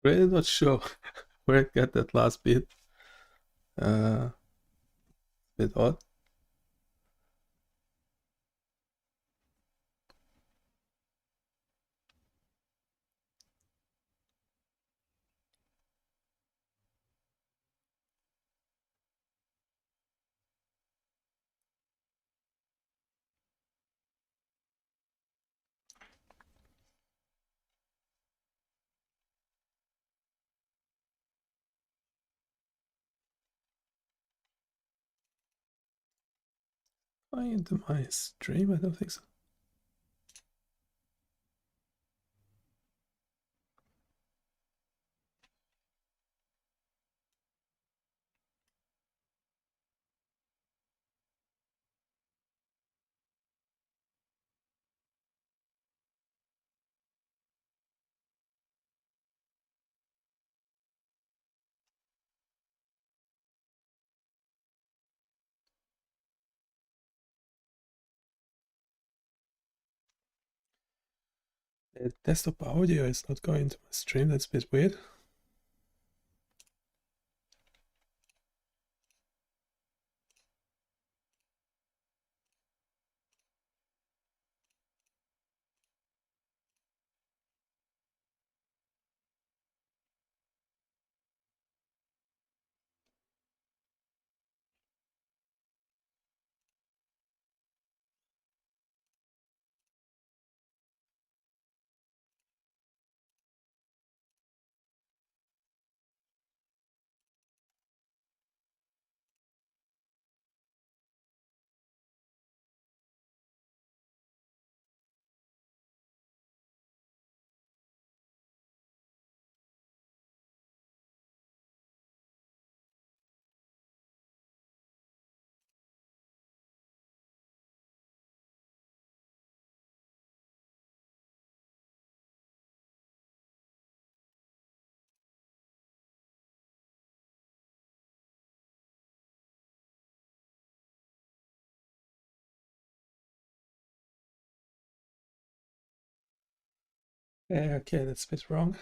Really not sure where I got that last bit. A bit odd. Find my stream? I don't think so. The desktop audio is not going to my stream. That's a bit weird. Okay, that's a bit wrong.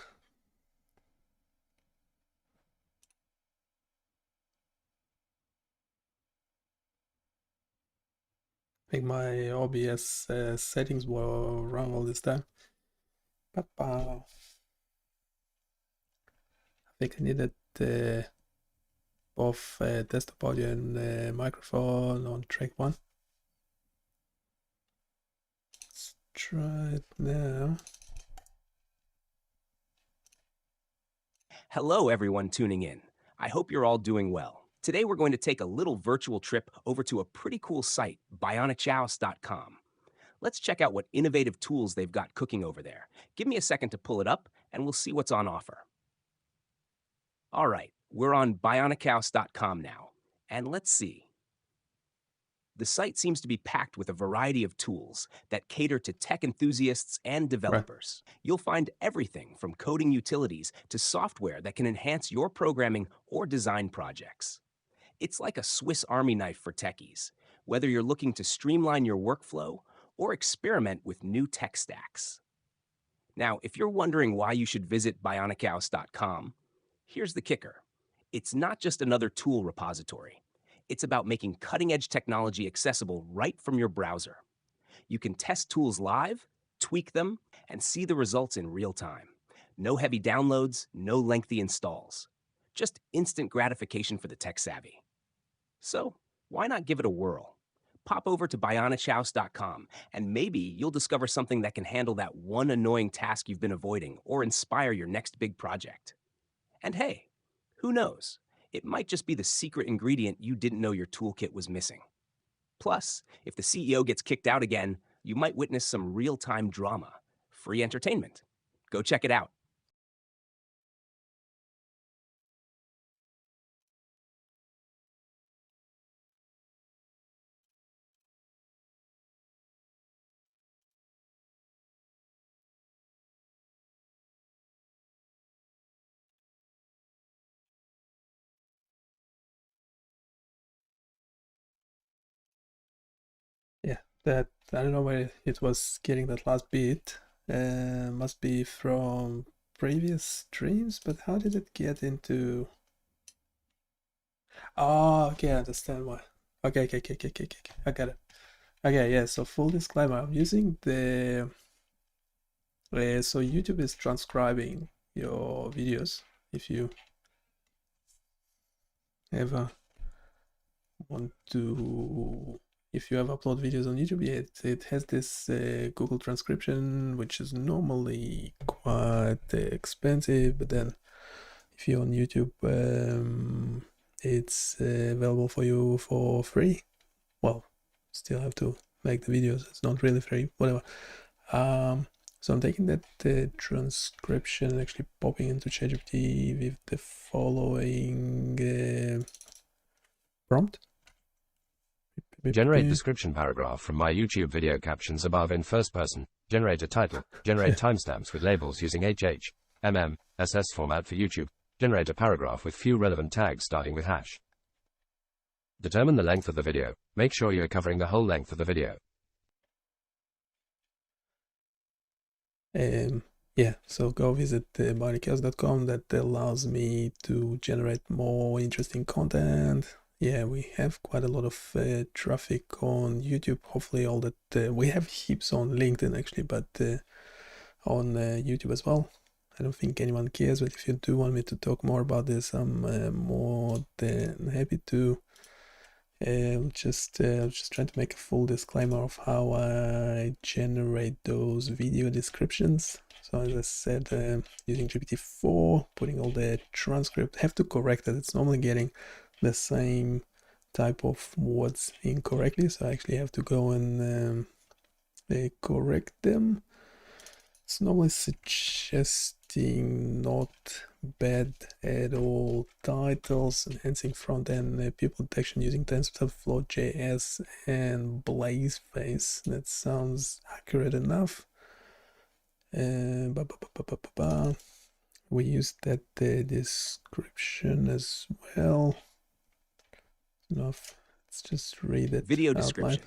I think my OBS settings were wrong all this time. I think I needed both desktop audio and microphone on track 1. Let's try it now. Hello, everyone tuning in. I hope you're all doing well. Today, we're going to take a little virtual trip over to a pretty cool site, biomedical.com. Let's check out what innovative tools they've got cooking over there. Give me a second to pull it up, and we'll see what's on offer. All right, we're on biomedical.com now, and let's see. The site seems to be packed with a variety of tools that cater to tech enthusiasts and developers. Right. You'll find everything from coding utilities to software that can enhance your programming or design projects. It's like a Swiss Army knife for techies, whether you're looking to streamline your workflow or experiment with new tech stacks. Now, if you're wondering why you should visit bionichaos.com, here's the kicker. It's not just another tool repository. It's about making cutting-edge technology accessible right from your browser. You can test tools live, tweak them, and see the results in real time. No heavy downloads, no lengthy installs. Just instant gratification for the tech-savvy. So, why not give it a whirl? Pop over to bionichaos.com, and maybe you'll discover something that can handle that one annoying task you've been avoiding or inspire your next big project. And hey, who knows? It might just be the secret ingredient you didn't know your toolkit was missing. Plus, if the CEO gets kicked out again, you might witness some real-time drama. Free entertainment. Go check it out. Yeah, that I don't know where it was getting that last beat. Must be from previous streams, but how did it get into... Oh, okay, I understand why. Okay, I got it. Okay, yeah, so full disclaimer, I'm using the... so YouTube is transcribing your videos if you ever want to... If you ever upload videos on YouTube, yeah, it has this Google transcription, which is normally quite expensive, but then if you're on YouTube, it's available for you for free. Well, still have to make the videos. It's not really free, whatever. So I'm taking that transcription and actually popping into ChatGPT with the following prompt. Generate description paragraph from my YouTube video captions above in first person. Generate a title. Generate timestamps with labels using HH, MM, SS format for YouTube. Generate a paragraph with few relevant tags starting with hash. Determine the length of the video. Make sure you're covering the whole length of the video. Yeah, so go visit biomedical.com. That allows me to generate more interesting content. Yeah, we have quite a lot of traffic on YouTube. Hopefully all that we have heaps on LinkedIn actually, but on YouTube as well. I don't think anyone cares, but if you do want me to talk more about this, I'm more than happy to. Just trying to make a full disclaimer of how I generate those video descriptions. So as I said, using GPT-4, putting all the transcript, have to correct it. It's normally getting the same type of words incorrectly, so I actually have to go and correct them. It's normally suggesting not bad at all titles, enhancing front-end people detection using TensorFlow.js and Blazeface. That sounds accurate enough. We used that description as well. Enough. Let's just read it. Video description.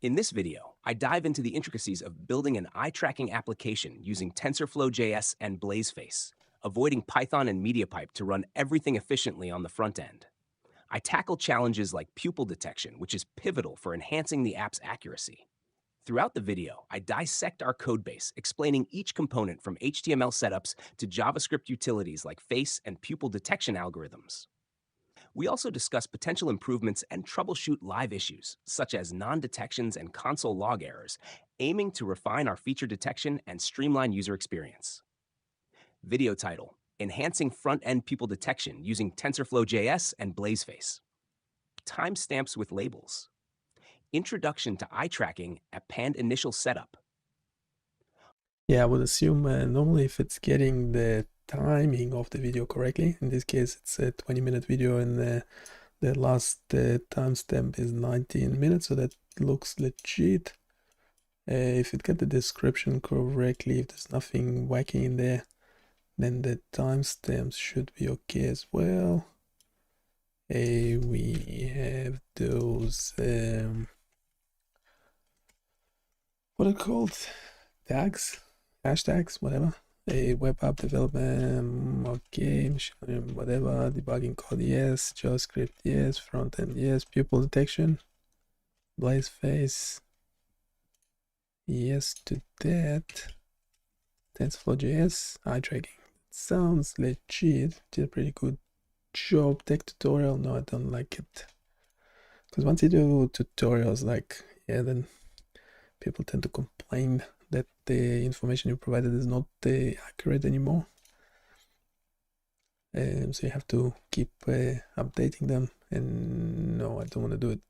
In this video, I dive into the intricacies of building an eye tracking application using TensorFlow.js and Blazeface, avoiding Python and MediaPipe to run everything efficiently on the front end. I tackle challenges like pupil detection, which is pivotal for enhancing the app's accuracy. Throughout the video, I dissect our codebase, explaining each component from HTML setups to JavaScript utilities like face and pupil detection algorithms. We also discuss potential improvements and troubleshoot live issues, such as non-detections and console log errors, aiming to refine our feature detection and streamline user experience. Video title: Enhancing Front-End Pupil Detection using TensorFlow.js and Blazeface. Timestamps with labels. Introduction to eye tracking and initial setup. Yeah, I would assume normally if it's getting the timing of the video correctly, in this case it's a 20-minute video and the last timestamp is 19 minutes, so that looks legit. If it got the description correctly, if there's nothing wacky in there, then the timestamps should be okay as well. We have those what are called? Tags? Hashtags? Whatever. Web app development, okay, machine learning, whatever, debugging code, yes, JavaScript, yes, front end, yes, pupil detection, Blazeface, yes to that, TensorFlow.js, eye tracking. Sounds legit. Did a pretty good job. Tech tutorial, no, I don't like it. Because once you do tutorials, like, yeah, then people tend to complain that the information you provided is not accurate anymore. So you have to keep updating them, and no, I don't want to do it.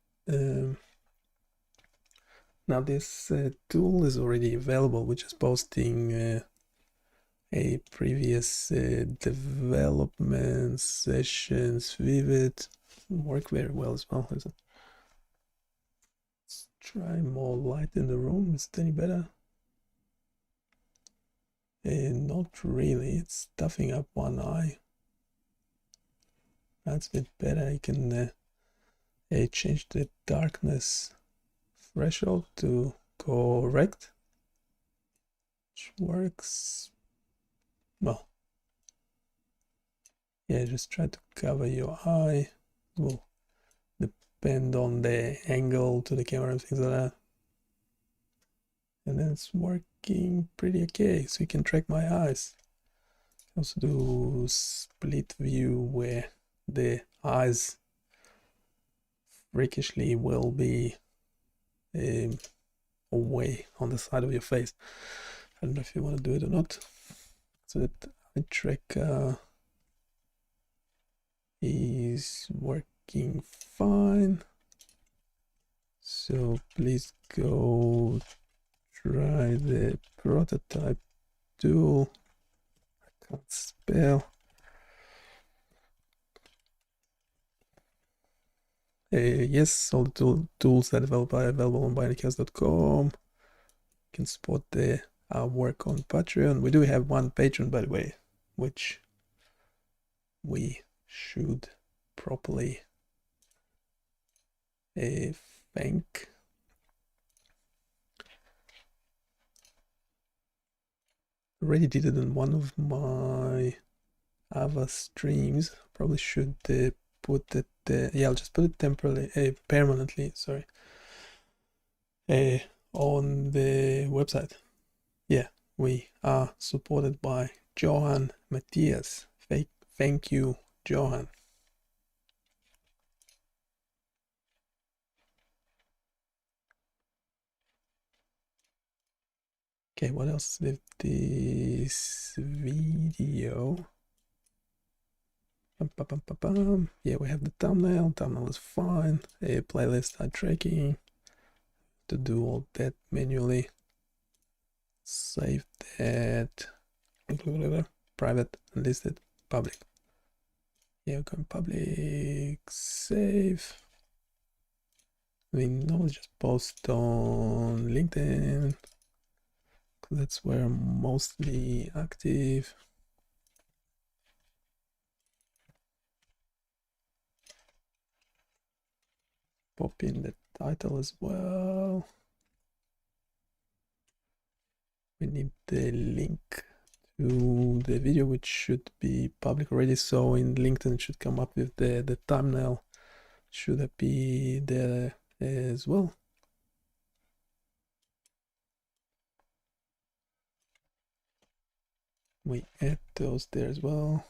Now this tool is already available. We're just posting a previous development sessions with it. Work very well as well. Let's try more light in the room. Is it any better? Not really. It's stuffing up one eye. That's a bit better. I can change the darkness threshold to correct, which works. Well, Yeah, just try to cover your eye. Will depend on the angle to the camera and things like that. And then it's working pretty okay, so you can track my eyes. Also do split view where the eyes freakishly will be away on the side of your face. I don't know if you want to do it or not. So that eye tracker is working fine. So please go try the prototype tool. I can't spell. Yes, all the tools that are available on biomedical.com. You can support our work on Patreon. We do have one patron, by the way, which we should properly thank. Already did it in one of my other streams. Probably should put it. Yeah, I'll just put it temporarily, permanently. Sorry, on the website. Yeah, we are supported by Johan Matthias. Thank you, Johan. Okay, what else with this video? Yeah, we have the thumbnail. Thumbnail is fine. A playlist eye tracking. To do all that manually. Save that. Private, unlisted, public. Yeah, we're going public. Save. We normally just post on LinkedIn. That's where I'm mostly active. Pop in the title as well. We need the link to the video, which should be public already. So in LinkedIn, it should come up with the thumbnail. Should it be there as well? We add those there as well.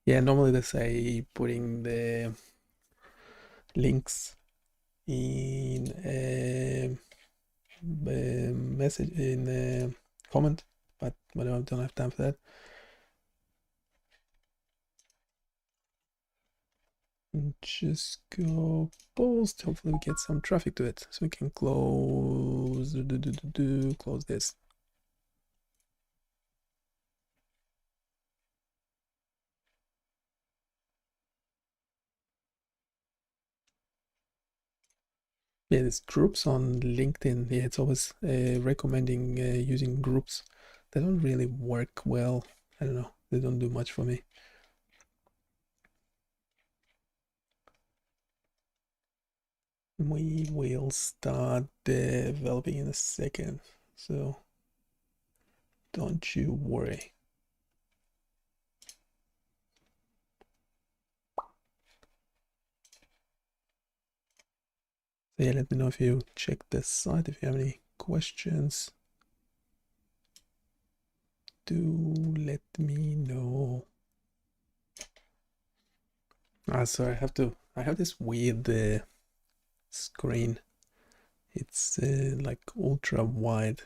Yeah, normally they say putting the links in a message, in a comment, but I don't have time for that. And just go post. Hopefully we get some traffic to it, so we can close close this. Yeah, there's groups on LinkedIn. Yeah, it's always recommending using groups. They don't really work well. I don't know. They don't do much for me. We will start developing in a second, so don't you worry. So yeah, let me know if you check the site, if you have any questions. Do let me know. Sorry, I have this weird screen. It's like ultra wide.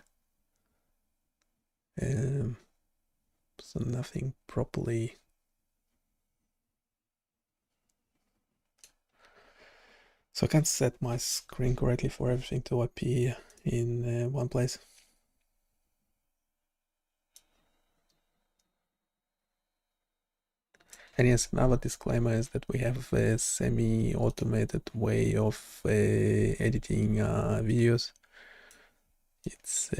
So nothing properly. So I can't set my screen correctly for everything to appear in one place. And yes, another disclaimer is that we have a semi-automated way of editing videos. It's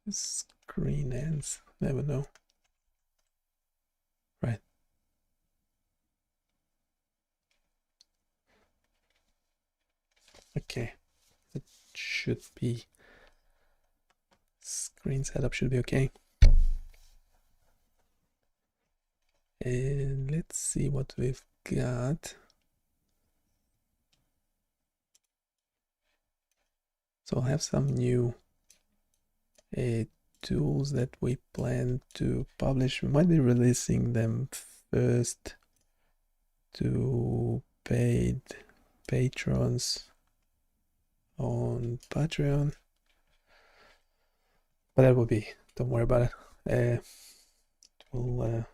Screen ends, never know. Right. Okay, it should be, screen setup should be okay. And let's see what we've got. So I have some new tools that we plan to publish. We might be releasing them first to paid patrons on Patreon, but that will be, don't worry about it. It will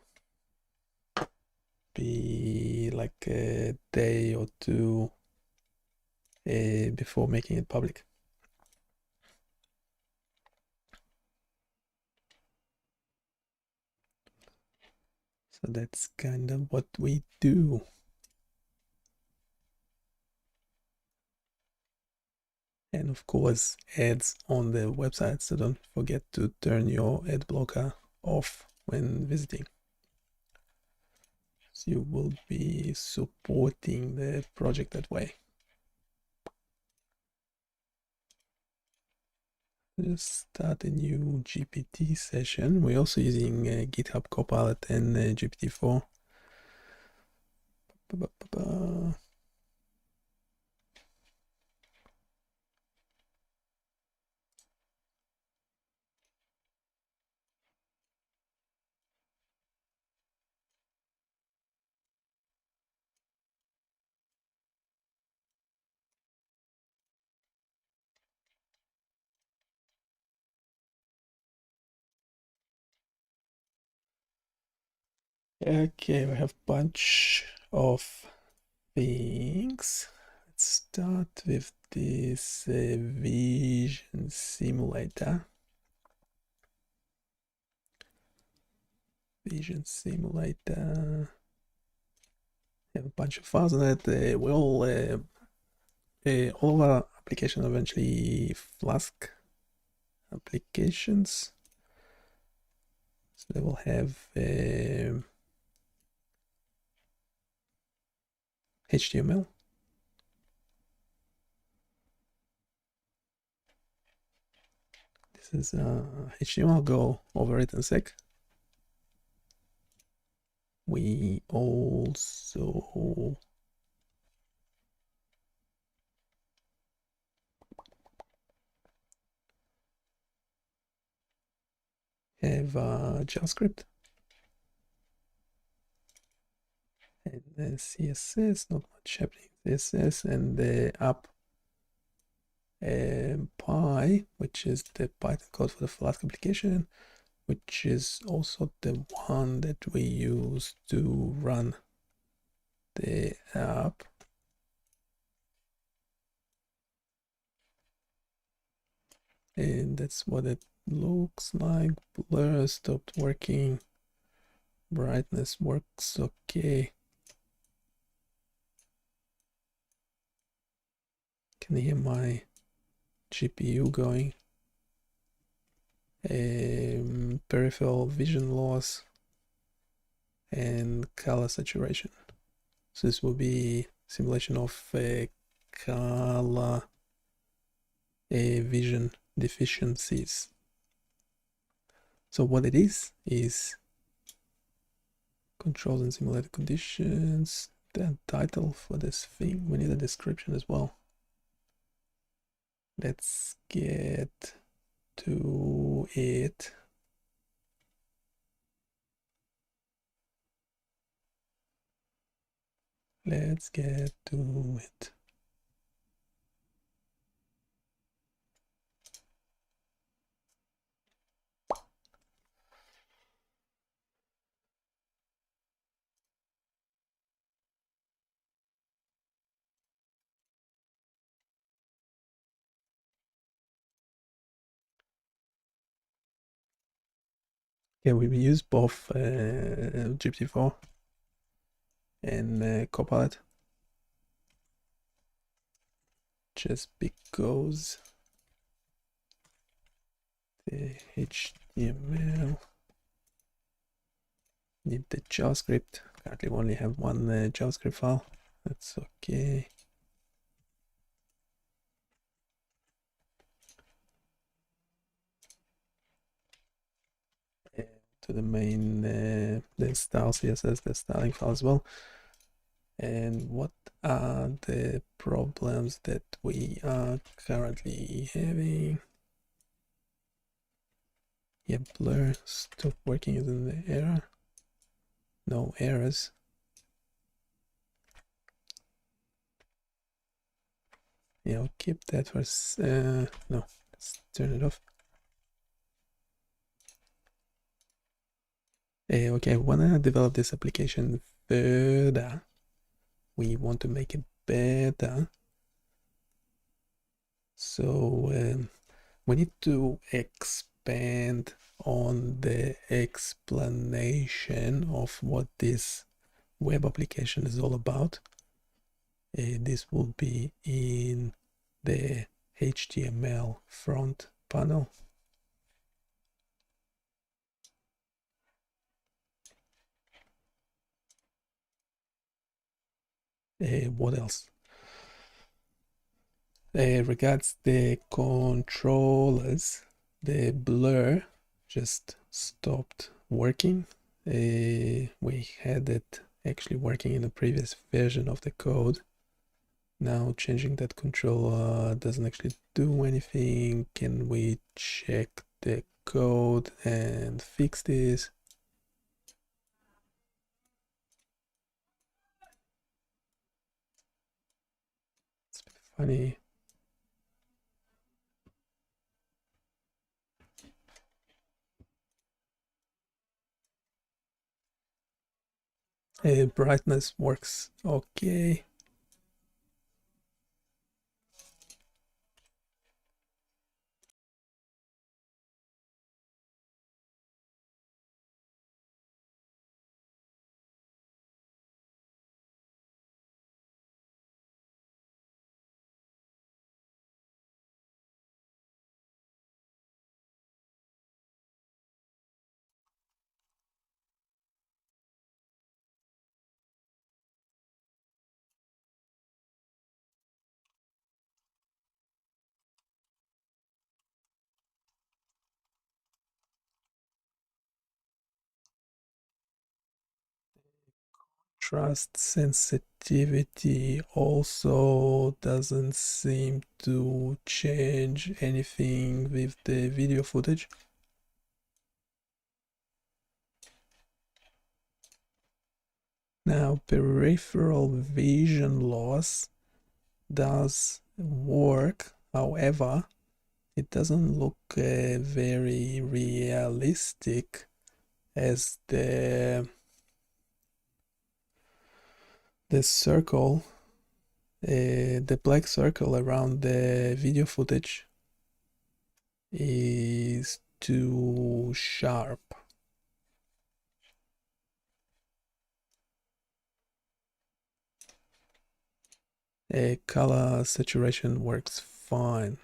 be like a day or two before making it public. So that's kind of what we do. And of course, ads on the website, so don't forget to turn your ad blocker off when visiting. So you will be supporting the project that way. Just start a new GPT session. We're also using GitHub Copilot and GPT-4. Okay, we have a bunch of things. Let's start with this vision simulator. Vision simulator. We have a bunch of files on it. All of our applications are eventually Flask applications. So they will have HTML. This is HTML. I'll go over it in a sec. We also have JavaScript and CSS, not much happening. CSS and the app Py, which is the Python code for the Flask application, which is also the one that we use to run the app. And that's what it looks like. Blur stopped working. Brightness works okay. Can hear my GPU going. Peripheral vision loss and color saturation. So this will be simulation of color vision deficiencies. So what it is controls and simulated conditions. The title for this thing, we need a description as well. Let's get to it. Let's get to it. Yeah, we use both GPT-4 and Copilot just because the HTML. Need the JavaScript. Currently we only have one JavaScript file. That's okay. To the main the style CSS, the styling file as well. And what are the problems that we are currently having? Yeah, blur stop working, isn't the error? No errors. Yeah, I'll keep that for no, let's turn it off. Okay, I wanna develop this application further. We want to make it better. So we need to expand on the explanation of what this web application is all about. This will be in the HTML front panel. What else? Regards the controllers, the blur just stopped working. We had it actually working in a previous version of the code. Now changing that controller doesn't actually do anything. Can we check the code and fix this? It's a bit funny. Brightness works okay. Trust sensitivity also doesn't seem to change anything with the video footage. Now, peripheral vision loss does work, however, it doesn't look very realistic as the circle, the black circle around the video footage is too sharp. Color saturation works fine.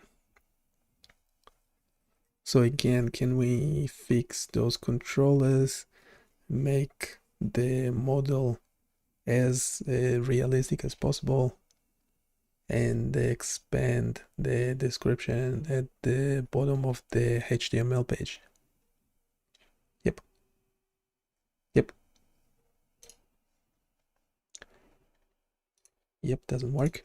So again, can we fix those controllers, make the model as realistic as possible, and expand the description at the bottom of the HTML page? Yep. Yep. Yep, doesn't work.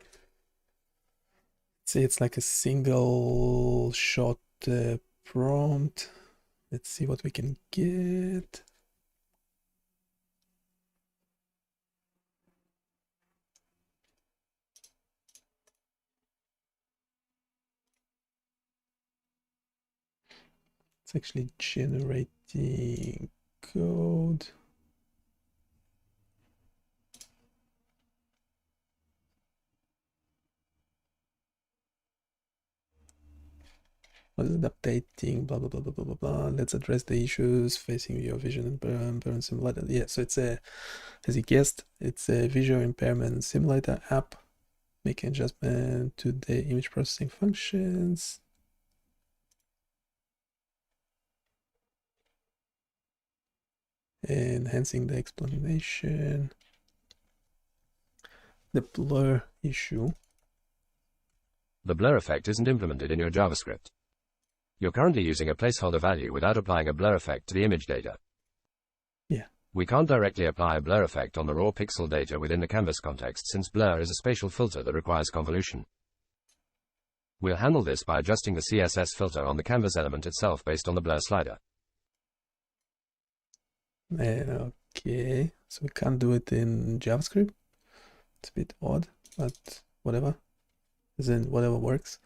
See, it's like a single shot prompt. Let's see what we can get. It's actually generating code. What is it updating? Blah blah blah blah blah blah blah. Let's address the issues facing your vision impairment simulator. Yeah, so it's a, as you guessed, it's a visual impairment simulator app. Make adjustment to the image processing functions. enhancing the explanation, the blur issue. The blur effect isn't implemented in your JavaScript. You're currently using a placeholder value without applying a blur effect to the image data. Yeah. We can't directly apply a blur effect on the raw pixel data within the canvas context since blur is a spatial filter that requires convolution. We'll handle this by adjusting the CSS filter on the canvas element itself based on the blur slider. Okay, so we can't do it in JavaScript. It's a bit odd, but whatever. As in, whatever works.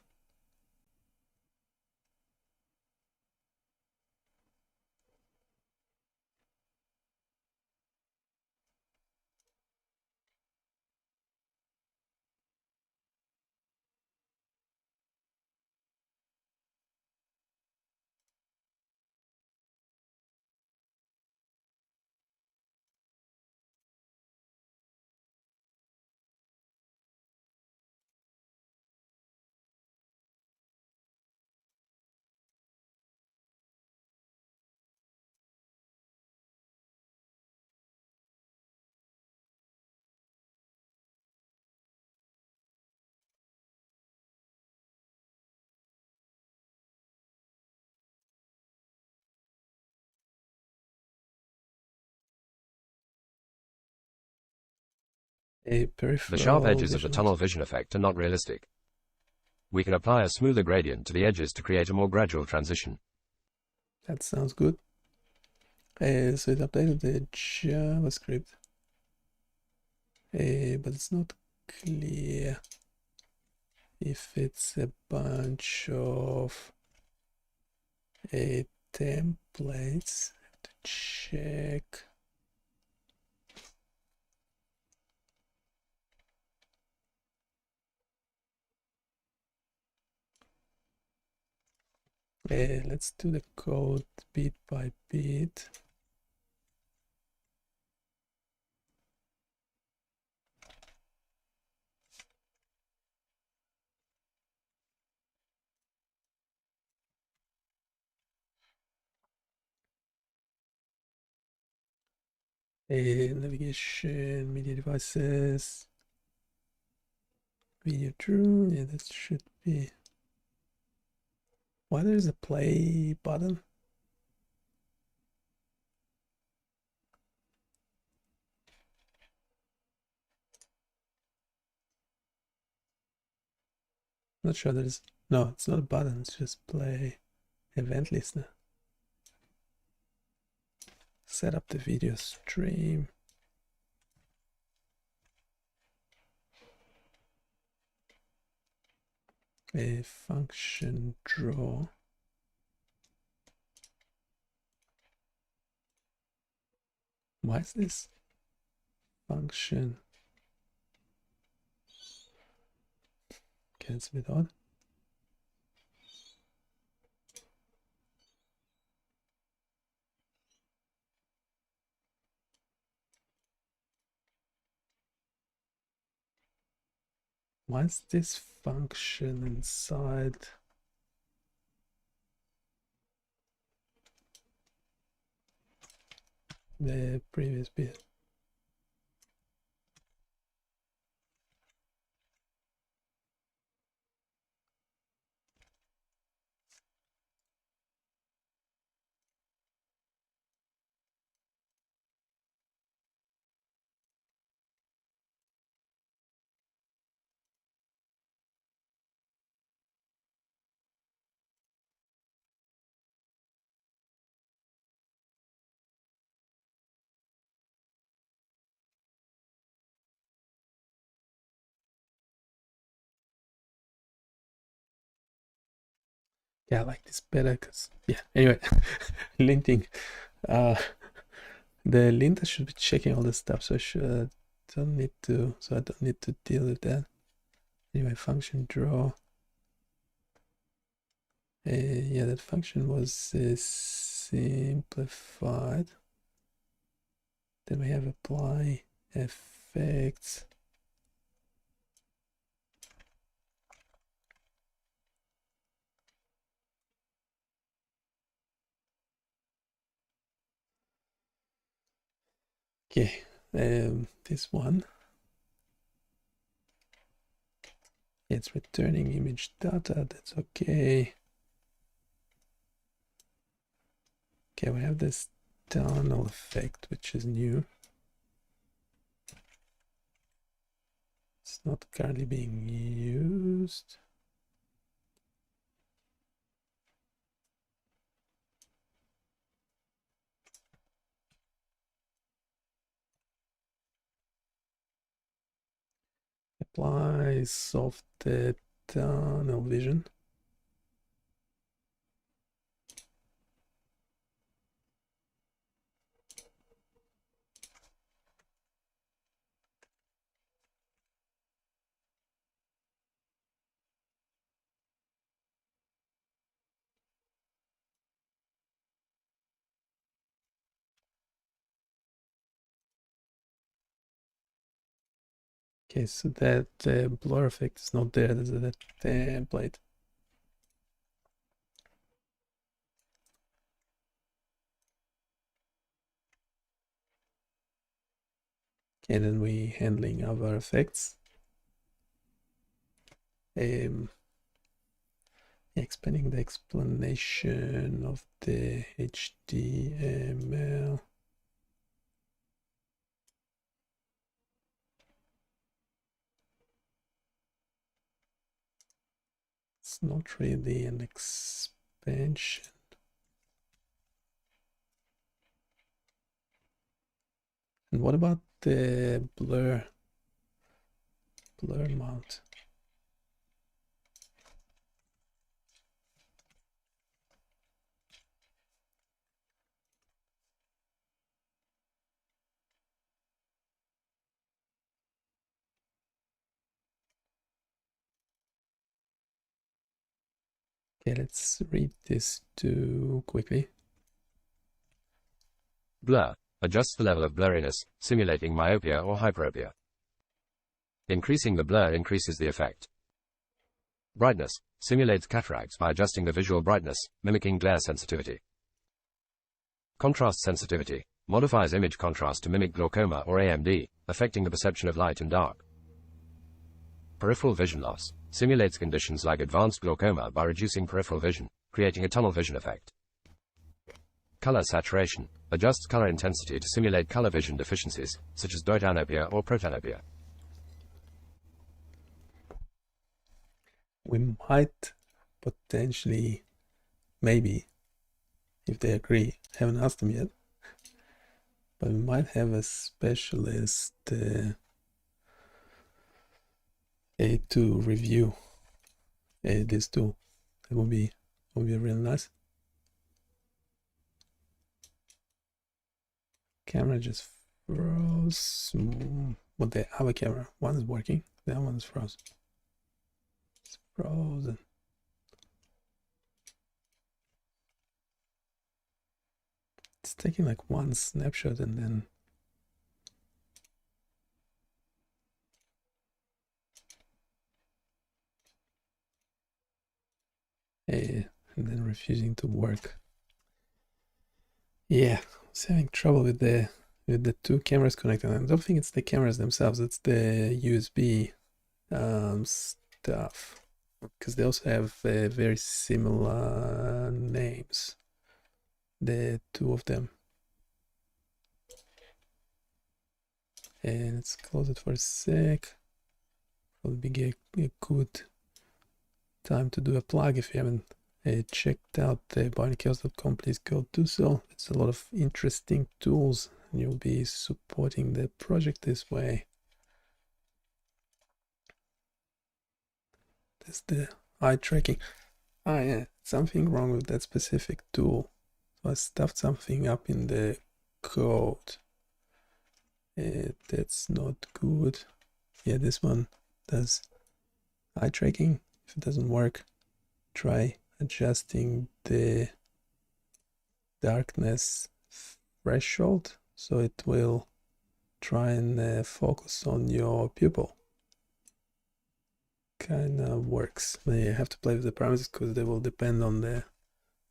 A peripheral The sharp edges of the vision. tunnel vision effect are not realistic. We can apply a smoother gradient to the edges to create a more gradual transition. That sounds good. So it updated the JavaScript, but it's not clear if it's a bunch of templates. I have to check. Let's do the code bit by bit. Navigation, media devices, video true. Yeah, that should be. Why there's a play button? Not sure there's. No, it's not a button. It's just play event listener. Set up the video stream. A function draw. Why is this function? Okay, it's a bit odd. Why is this function inside the previous bit? Yeah, I like this better because, yeah, anyway, linting. The linter should be checking all this stuff, so I don't need to deal with that. Anyway, function draw. Yeah, that function was simplified. Then we have apply effects. Okay, this one. It's returning image data, that's okay. Okay, we have this tunnel effect, which is new. It's not currently being used. Apply soft tunnel vision. Okay, so that blur effect is not there. There's that template. Okay, then we handling other effects. Expanding the explanation of the HTML. It's not really an expansion. And what about the blur mount? Okay, let's read this too quickly. Blur adjusts the level of blurriness, simulating myopia or hyperopia. Increasing the blur increases the effect. Brightness simulates cataracts by adjusting the visual brightness, mimicking glare sensitivity. Contrast sensitivity modifies image contrast to mimic glaucoma or AMD, affecting the perception of light and dark. Peripheral vision loss simulates conditions like advanced glaucoma by reducing peripheral vision, creating a tunnel vision effect. Color saturation adjusts color intensity to simulate color vision deficiencies, such as deuteranopia or protanopia. We might potentially, maybe, if they agree, haven't asked them yet, but we might have a specialist to review this tool. That would be really nice. Camera just froze. But the other camera, one is working, the other one is frozen. It's frozen. It's taking like one snapshot and then refusing to work. Yeah, I was having trouble with the two cameras connected. I don't think it's the cameras themselves, it's the USB stuff, because they also have very similar names, the two of them. And let's close it for a sec. Probably be a good time to do a plug. If you haven't checked out biomedical.com, please go do so. It's a lot of interesting tools and you'll be supporting the project this way. That's the eye tracking. Ah, yeah, something wrong with that specific tool. So I stuffed something up in the code. That's not good. Yeah, this one does eye tracking. If it doesn't work, try adjusting the darkness threshold so it will try and focus on your pupil. Kind of works. But you have to play with the parameters because they will depend on the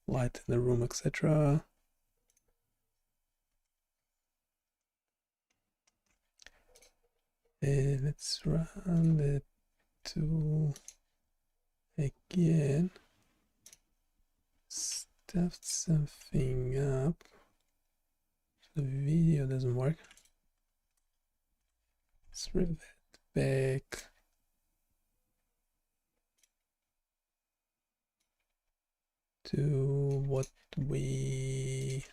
light in the room, etc. Let's run the tool again. Stuffed something up. The video doesn't work. Let's revert back. To what we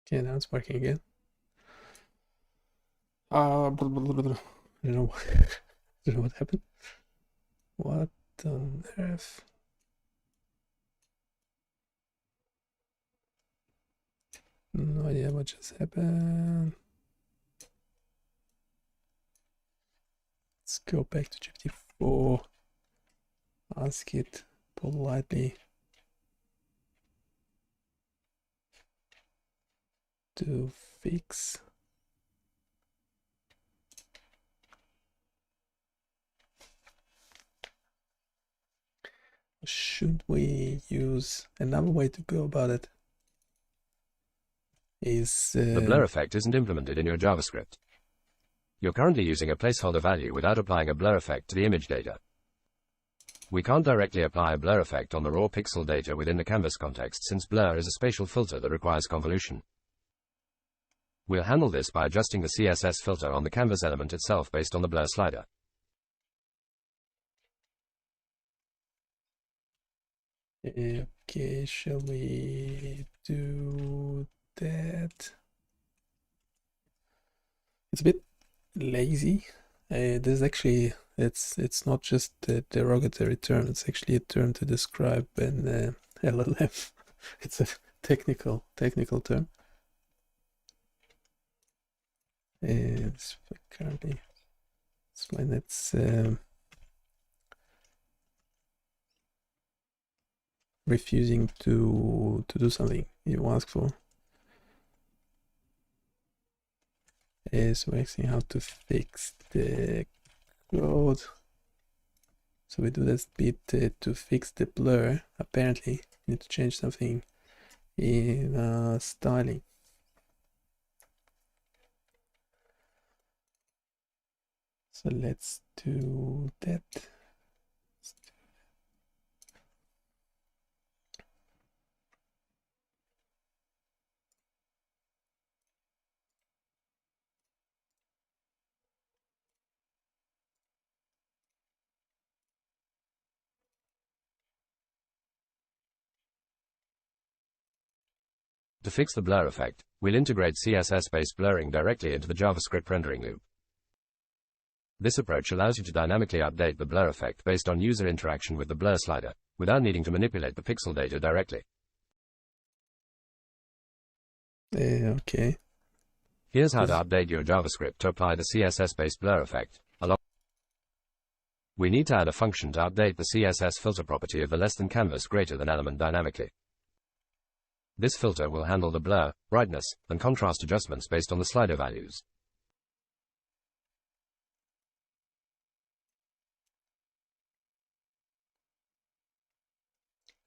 okay, now it's working again. I don't know. I don't know what happened. What on earth? No idea what just happened. Let's go back to GPT-4. Ask it politely to fix. Should we use another way to go about it? Is The blur effect isn't implemented in your JavaScript. You're currently using a placeholder value without applying a blur effect to the image data. We can't directly apply a blur effect on the raw pixel data within the canvas context since blur is a spatial filter that requires convolution. We'll handle this by adjusting the CSS filter on the canvas element itself based on the blur slider. Okay, shall we do that? It's a bit lazy. There's actually it's not just a derogatory term. It's actually a term to describe an LLM. It's a technical term. It's currently it's when it's refusing to do something you ask for. So we're asking how to fix the code. So we do this bit to fix the blur. Apparently, we need to change something in styling. So let's do that. To fix the blur effect, we'll integrate CSS-based blurring directly into the JavaScript rendering loop. This approach allows you to dynamically update the blur effect based on user interaction with the blur slider, without needing to manipulate the pixel data directly. Okay. Here's how to update your JavaScript to apply the CSS-based blur effect. We need to add a function to update the CSS filter property of the less than canvas greater than element dynamically. This filter will handle the blur, brightness, and contrast adjustments based on the slider values.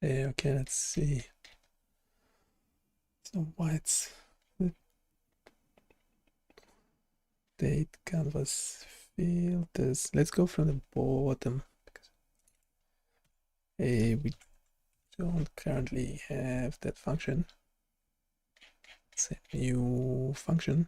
Okay, let's see. So whites, date canvas filters. Let's go from the bottom because we don't currently have that function. Set new function.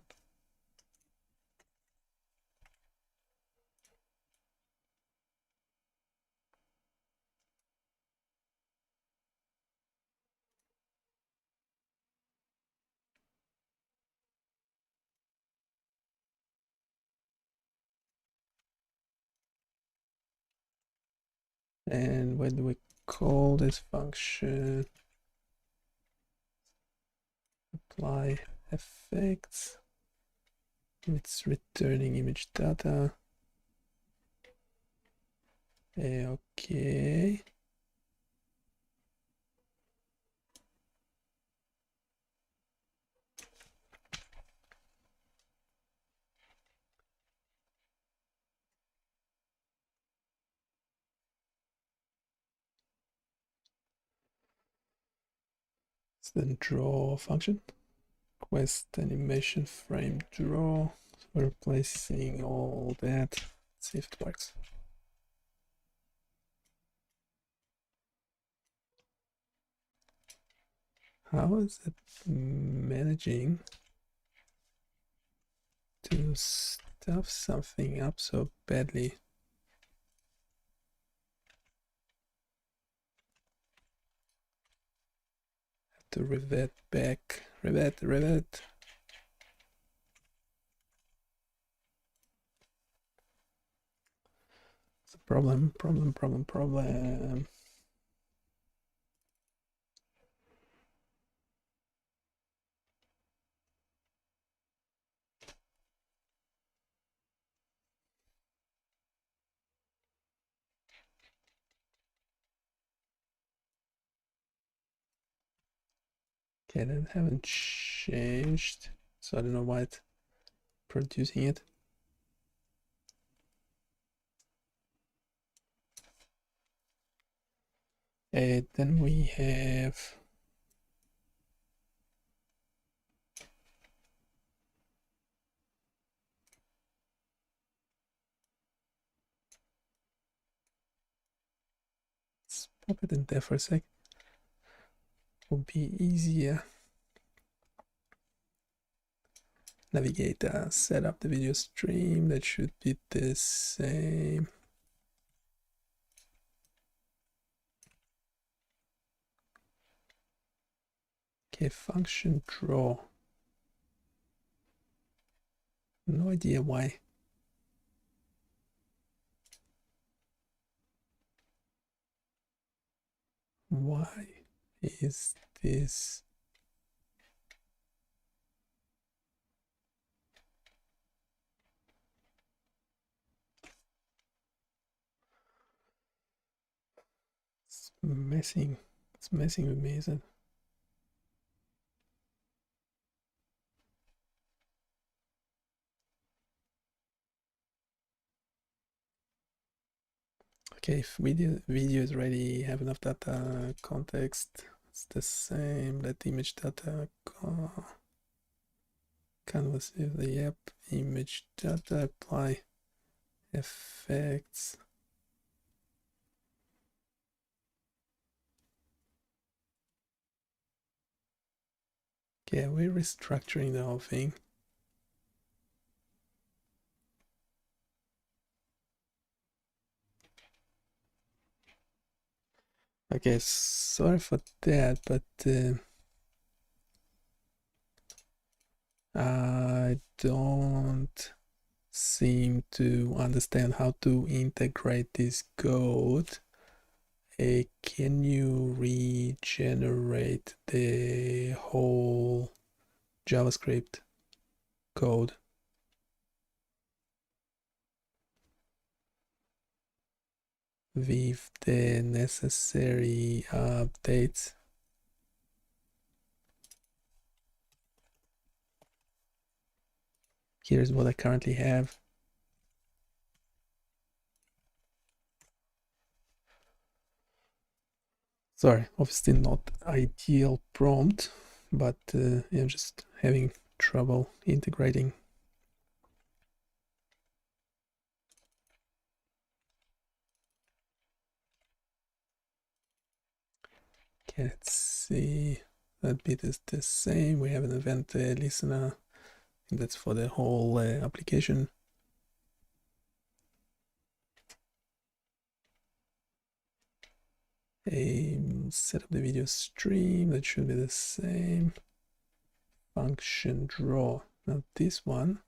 And when do we call this function? Apply effects. It's returning image data. Okay. It's the draw function. Quest animation frame draw. So we're replacing all that. Let's see if it works. How is it managing to stuff something up so badly? Have to revert back. Revert. It's a problem. Okay, that haven't changed, so I don't know why it's producing it. And then we have let's pop it in there for a sec. Will be easier. Navigate, set up the video stream. That should be the same. Okay, function draw. No idea why. Why is this? It's messing. It's messing with me, isn't it? Okay, if video is ready, have enough data, context, it's the same. Let image data canvas is the yep, image data, apply effects. Okay, we're restructuring the whole thing. Okay, sorry for that, but I don't seem to understand how to integrate this code. Can you regenerate the whole JavaScript code? With the necessary updates? Here's what I currently have. Sorry, obviously not ideal prompt, but yeah, I'm just having trouble integrating. Okay, let's see. That bit is the same. We have an event listener. I think that's for the whole application. Set up the video stream. That should be the same. Function draw. Now this one.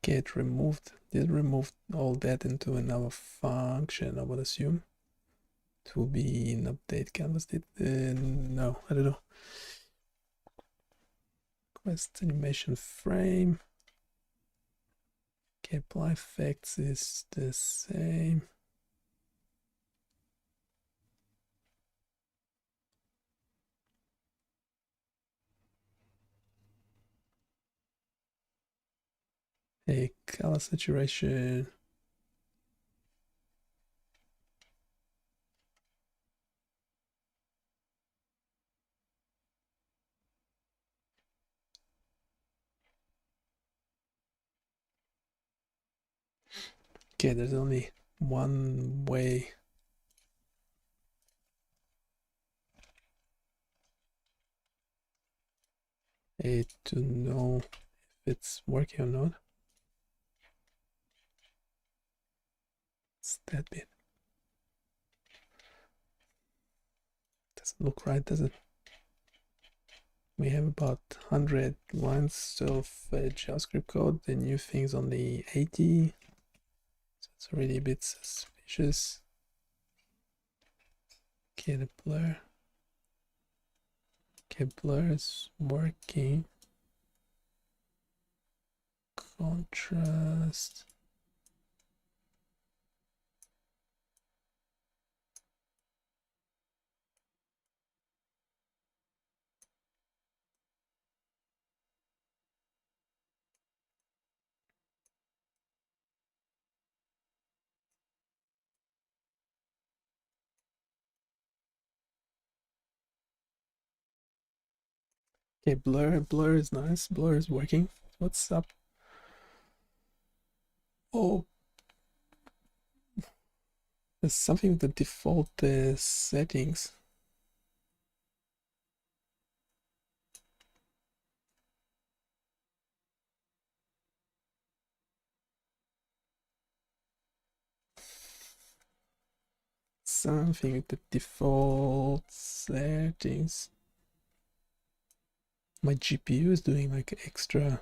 Get removed. Did remove all that into another function, I would assume. It will be in update canvas. Did no, I don't know. Quest animation frame. Okay, apply effects is the same. A color saturation. Okay, there's only one way to know if it's working or not. It's that bit. Doesn't look right, does it? We have about 100 lines of JavaScript code. The new thing's only 80. So it's already a bit suspicious. Okay, the blur. Okay, blur is working. Contrast. Okay, blur is nice. Blur is working. What's up? Oh, there's something with the default settings. Something with the default settings. My GPU is doing like extra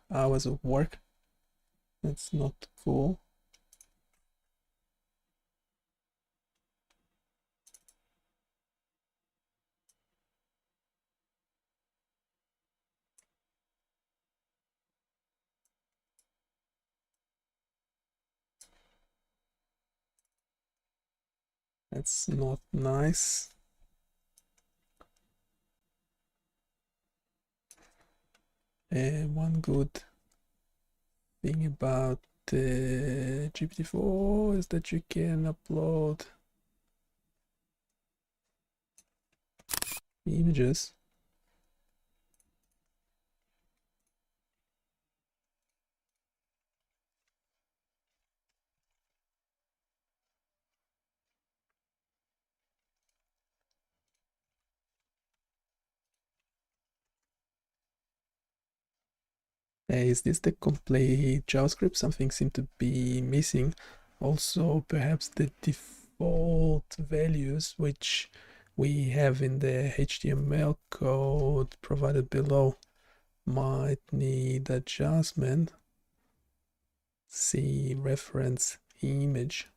hours of work. That's not cool. That's not nice. One good thing about GPT-4 is that you can upload images. Is this the complete JavaScript? Something seems to be missing. Also, perhaps the default values which we have in the HTML code provided below might need adjustment. See reference image.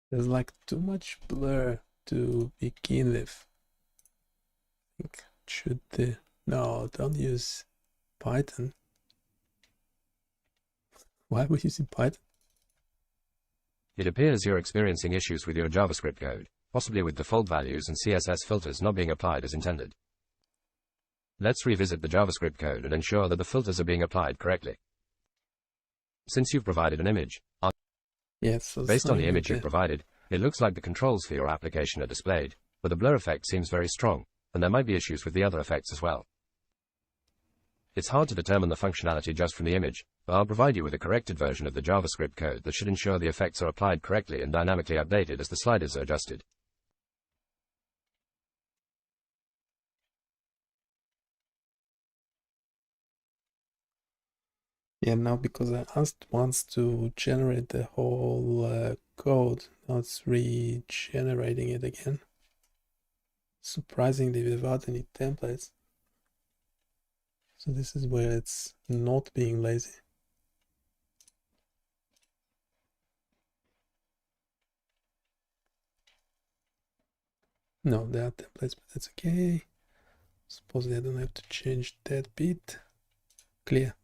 There's like too much blur to begin with. I think should no, don't use Python. Why are we using Python? It appears you're experiencing issues with your JavaScript code, possibly with default values and CSS filters not being applied as intended. Let's revisit the JavaScript code and ensure that the filters are being applied correctly. Since you've provided an image, Yes, so based on the image you've provided, it looks like the controls for your application are displayed, but the blur effect seems very strong, and there might be issues with the other effects as well. It's hard to determine the functionality just from the image, but I'll provide you with a corrected version of the JavaScript code that should ensure the effects are applied correctly and dynamically updated as the sliders are adjusted. Yeah, now because I asked once to generate the whole code, now it's regenerating it again. Surprisingly, without any templates. So this is where it's not being lazy. No, there are templates, but that's okay. Supposedly I don't have to change that bit. Clear.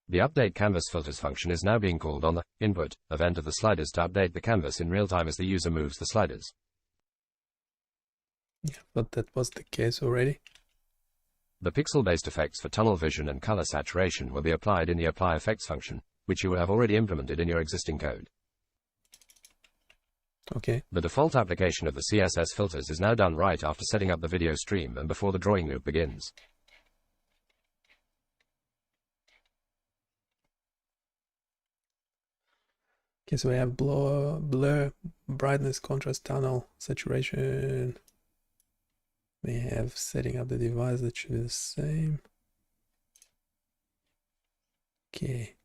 The update canvas filters function is now being called on the input event of the sliders to update the canvas in real time as the user moves the sliders. Yeah, but that was the case already. The pixel-based effects for tunnel vision and color saturation will be applied in the apply effects function, which you will have already implemented in your existing code. Okay. The default application of the CSS filters is now done right after setting up the video stream and before the drawing loop begins. Okay, so we have blur, brightness, contrast, tunnel, saturation. We have setting up the device, that should be the same. Okay.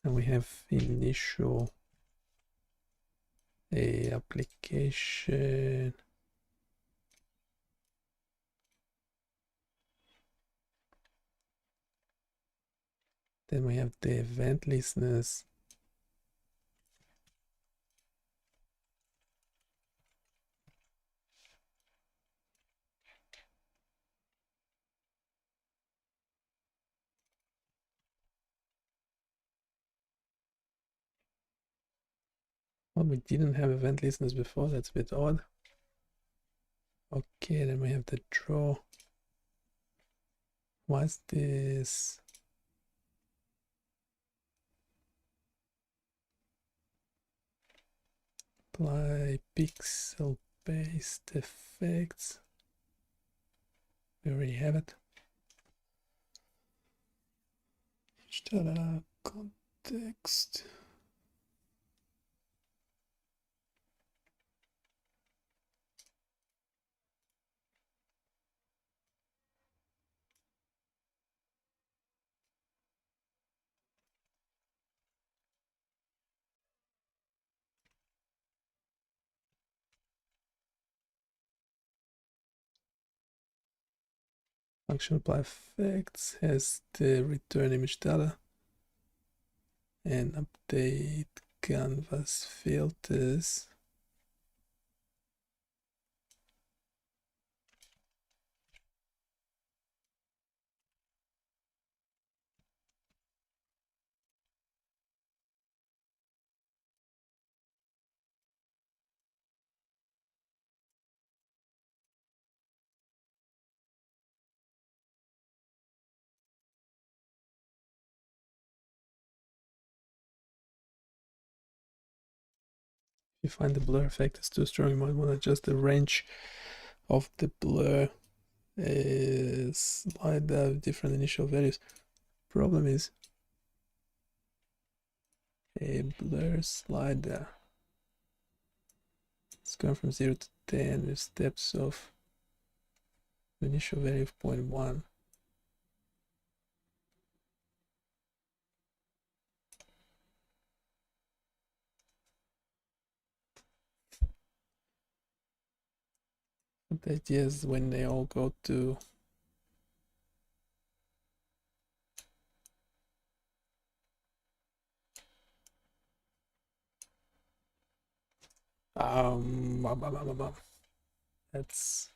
And we have initial application. Then we have the event listeners. Oh, we didn't have event listeners before, that's a bit odd. Okay, then we have the draw. Why is this? Apply pixel based effects. We already have it. Context. Function apply effects has the return image data and update canvas filters. If you find the blur effect is too strong, you might want to adjust the range of the blur slider with different initial values. Problem is a blur slider. It's going from 0 to 10 with steps of the initial value of 0.1. But the idea is when they all go to that's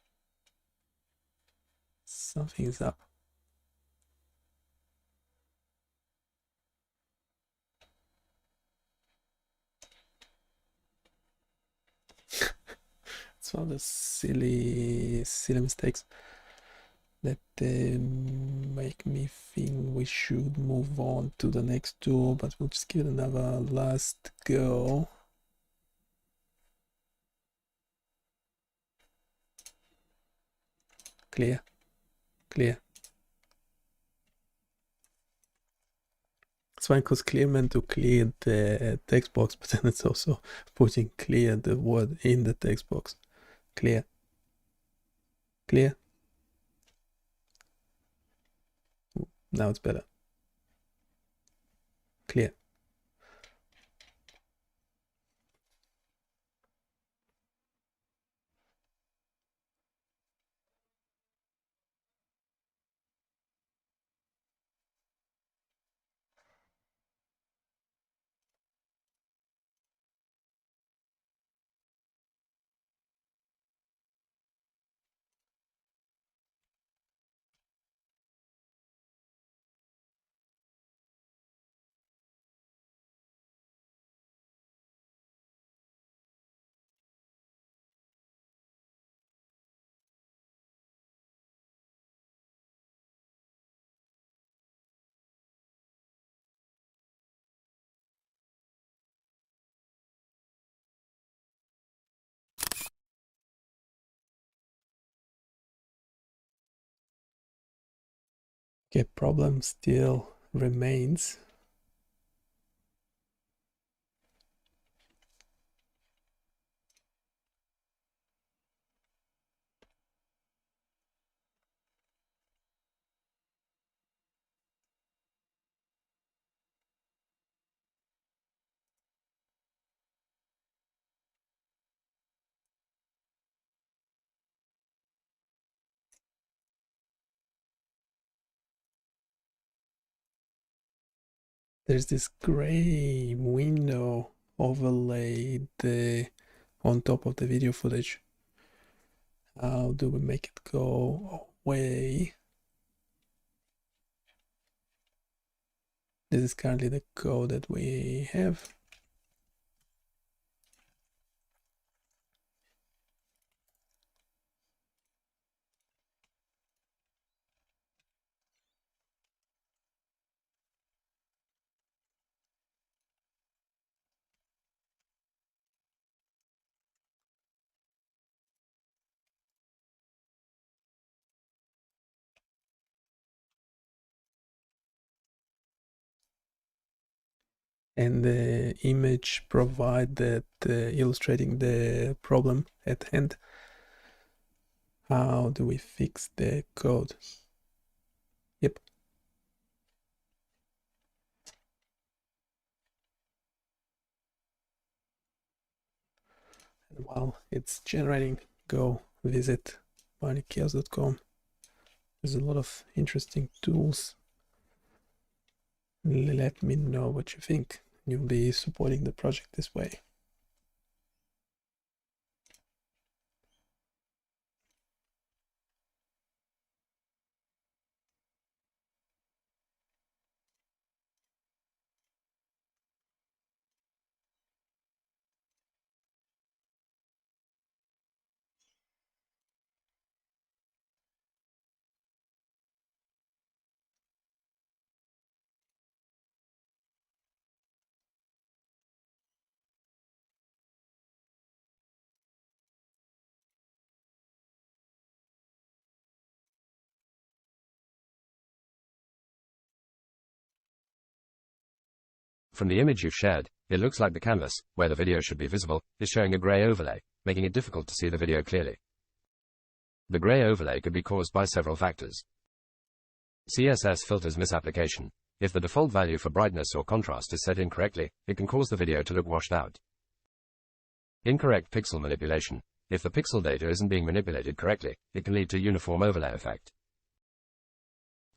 something's up. It's one of the silly mistakes that make me think we should move on to the next tool, but we'll just give it another last go. Clear. It's fine because clear meant to clear the text box, but then it's also putting clear the word in the text box. Clear. Clear. Now it's better. Clear. Okay, problem still remains. There's this gray window overlaid on top of the video footage. How do we make it go away? This is currently the code that we have. And the image provided illustrating the problem at hand. How do we fix the code? Yep. And while it's generating, go visit biomedical.com. There's a lot of interesting tools. Let me know what you think. You'll be supporting the project this way. From the image you've shared, it looks like the canvas, where the video should be visible, is showing a gray overlay, making it difficult to see the video clearly. The gray overlay could be caused by several factors. CSS filters misapplication. If the default value for brightness or contrast is set incorrectly, it can cause the video to look washed out. Incorrect pixel manipulation. If the pixel data isn't being manipulated correctly, it can lead to uniform overlay effect.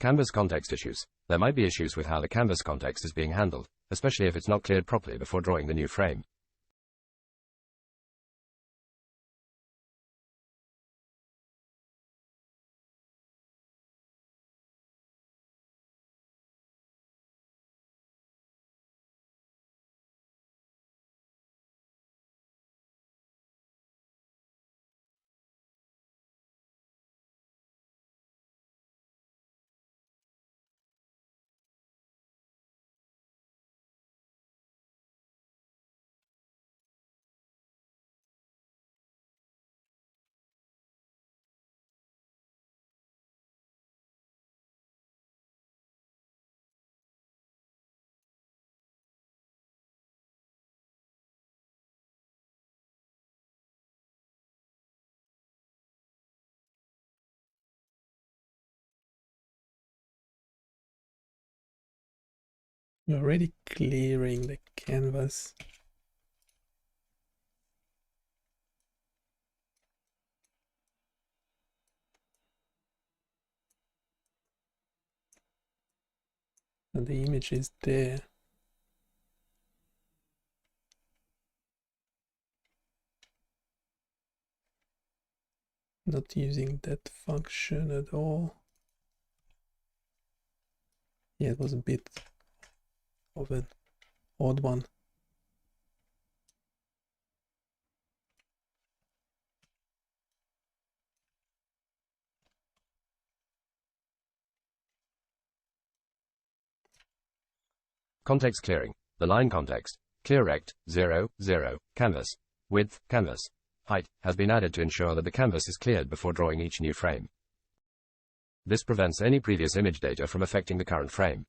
Canvas context issues. There might be issues with how the canvas context is being handled, especially if it's not cleared properly before drawing the new frame. We're already clearing the canvas. And the image is there. Not using that function at all. Yeah, it was a bit of an odd one. Context clearing. The line context, clear rect, 0, 0, canvas, width, canvas, height, has been added to ensure that the canvas is cleared before drawing each new frame. This prevents any previous image data from affecting the current frame.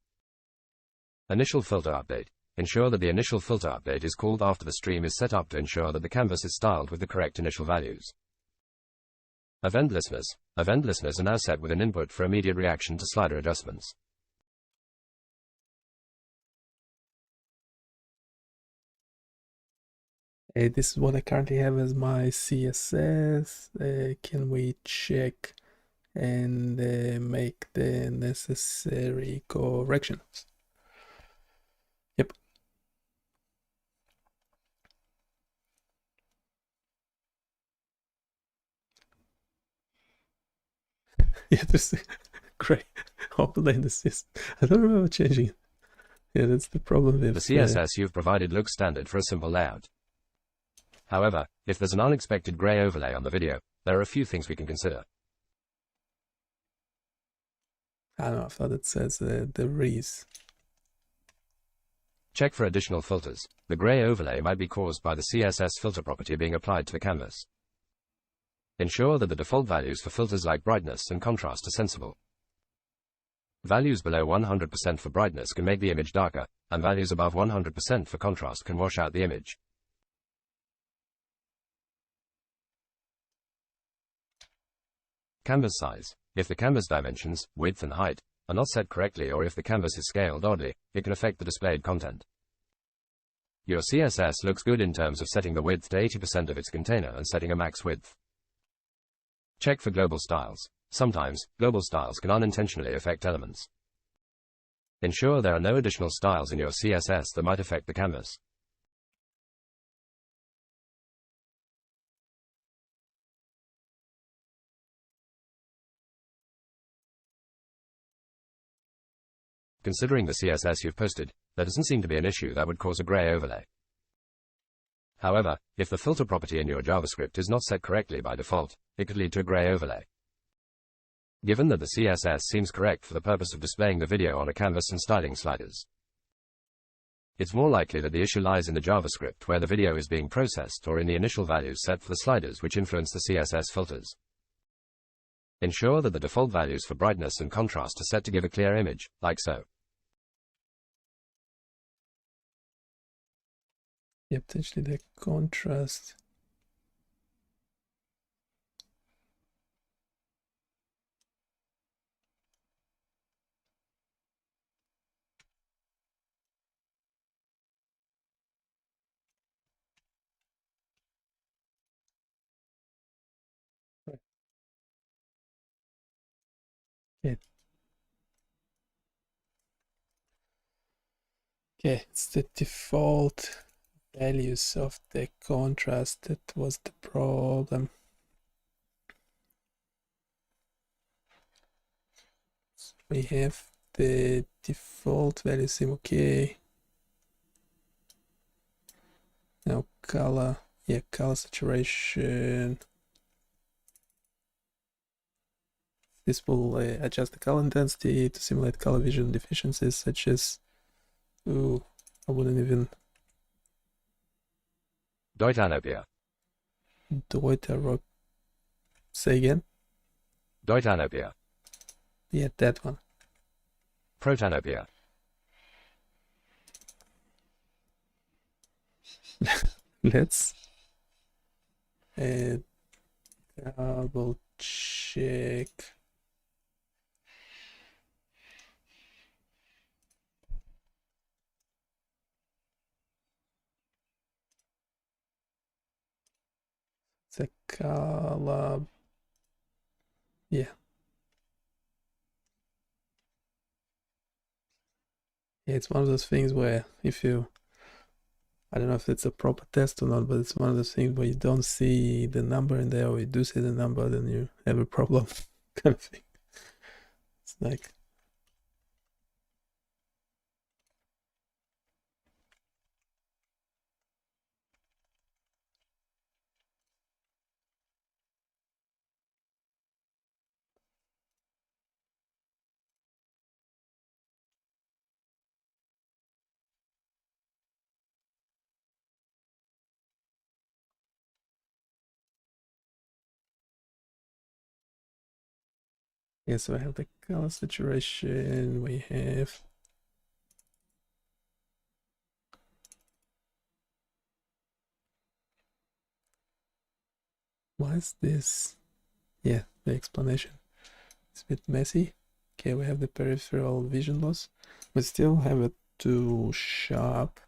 Initial filter update. Ensure that the initial filter update is called after the stream is set up to ensure that the canvas is styled with the correct initial values. Event listeners. Event listeners are now set with an input for immediate reaction to slider adjustments. This is what I currently have as my CSS. Can we check and make the necessary corrections? Yep. Yeah, there's great overlay assist. I don't remember changing it. Yeah, that's the problem with The CSS you've provided looks standard for a simple layout. However, if there's an unexpected gray overlay on the video, there are a few things we can consider. I don't know, I thought it says the Reese. Check for additional filters. The gray overlay might be caused by the CSS filter property being applied to the canvas. Ensure that the default values for filters like brightness and contrast are sensible. Values below 100% for brightness can make the image darker, and values above 100% for contrast can wash out the image. Canvas size. If the canvas dimensions, width and height, are not set correctly, or if the canvas is scaled oddly, it can affect the displayed content. Your CSS looks good in terms of setting the width to 80% of its container and setting a max width. Check for global styles. Sometimes, global styles can unintentionally affect elements. Ensure there are no additional styles in your CSS that might affect the canvas. Considering the CSS you've posted, there doesn't seem to be an issue that would cause a gray overlay. However, if the filter property in your JavaScript is not set correctly by default, it could lead to a gray overlay. Given that the CSS seems correct for the purpose of displaying the video on a canvas and styling sliders, it's more likely that the issue lies in the JavaScript where the video is being processed, or in the initial values set for the sliders which influence the CSS filters. Ensure that the default values for brightness and contrast are set to give a clear image, like so. Yeah, potentially the contrast. Okay. Okay, it's the default values of the contrast that was the problem. So we have the default values seem okay. Now color, yeah, color saturation. This will adjust the color intensity to simulate color vision deficiencies such as, ooh, I wouldn't even Deutanopia. Deutero. Say again? Deutanopia. Yeah, that one. Protanopia. Let's double check. It's a color. Yeah. Yeah, it's one of those things where if you, I don't know if it's a proper test or not, but it's one of those things where you don't see the number in there, or you do see the number, then you have a problem, kind of thing. It's like, yeah, so I have the color saturation, we have, why is this? Yeah, the explanation. It's a bit messy. Okay, we have the peripheral vision loss. We still have it too sharp.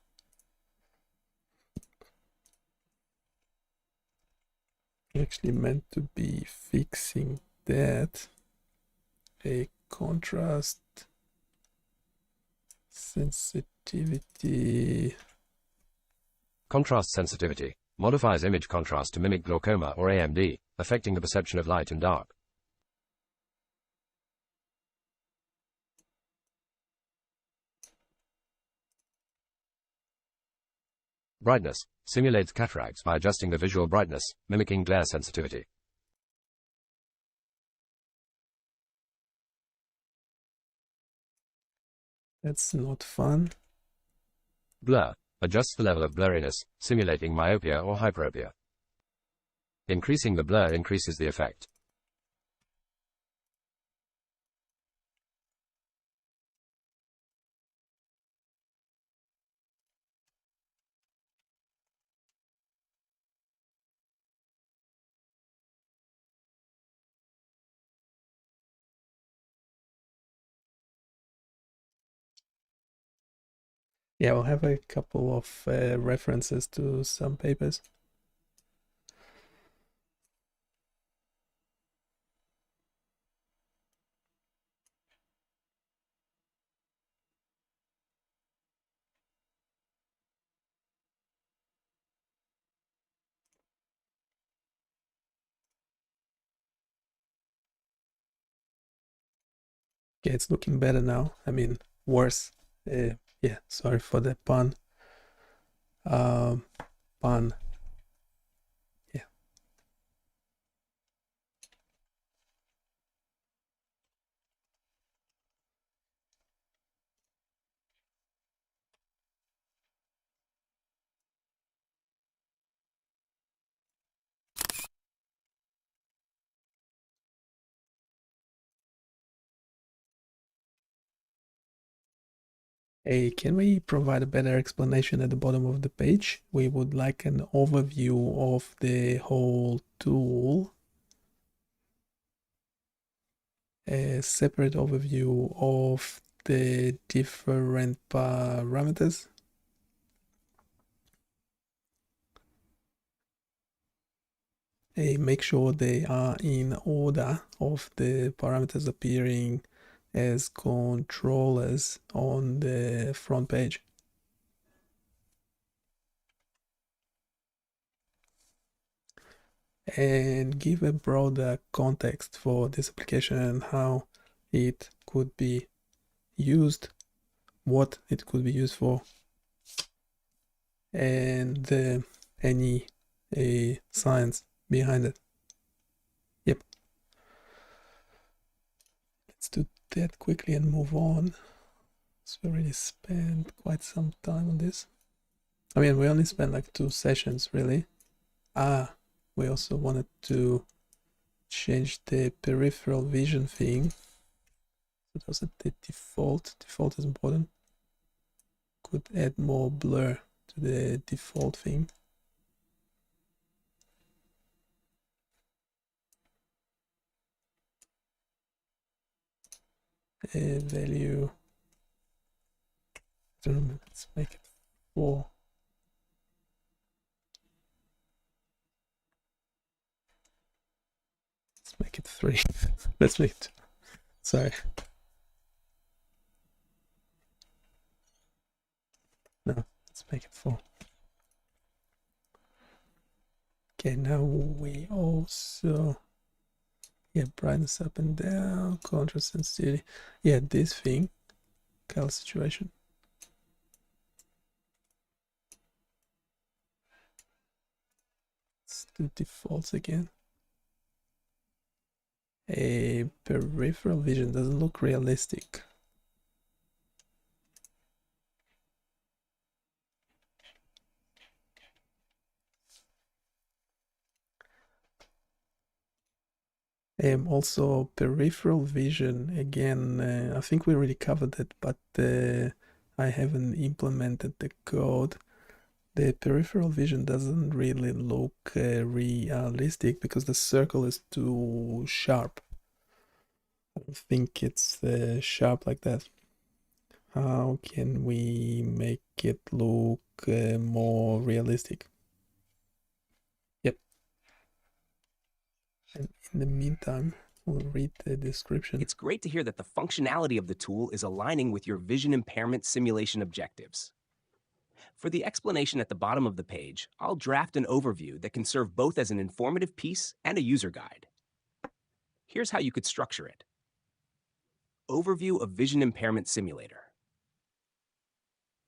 Actually meant to be fixing that. A contrast sensitivity. Contrast sensitivity modifies image contrast to mimic glaucoma or AMD, affecting the perception of light and dark. Brightness simulates cataracts by adjusting the visual brightness, mimicking glare sensitivity. That's not fun. Blur adjusts the level of blurriness, simulating myopia or hyperopia. Increasing the blur increases the effect. Yeah, we'll have a couple of references to some papers. Okay, it's looking better now. I mean, worse. Yeah, sorry for the pun. Pun. Yeah. Hey, can we provide a better explanation at the bottom of the page? We would like an overview of the whole tool, a separate overview of the different parameters. Make sure they are in order of the parameters appearing as controllers on the front page. And give a broader context for this application and how it could be used, what it could be used for, and any science behind it. Yep. Let's do that quickly and move on. So we already spent quite some time on this. I mean, we only spent like 2 sessions, really. We also wanted to change the peripheral vision thing. That was at the default. Default is important. Could add more blur to the default thing. Value. I don't know, let's make it 4. make it 3. Let's make it 2. Sorry. No, let's make it 4. Okay, now we also, brightness up and down, contrast sensitivity. Yeah, this thing, color saturation. Let's do defaults again. A peripheral vision doesn't look realistic. Also peripheral vision, again, I think we already covered it, but I haven't implemented the code. The peripheral vision doesn't really look realistic because the circle is too sharp. I don't think it's sharp like that. How can we make it look more realistic? Yep. And in the meantime, we'll read the description. It's great to hear that the functionality of the tool is aligning with your vision impairment simulation objectives. For the explanation at the bottom of the page, I'll draft an overview that can serve both as an informative piece and a user guide. Here's how you could structure it. Overview of Vision Impairment Simulator.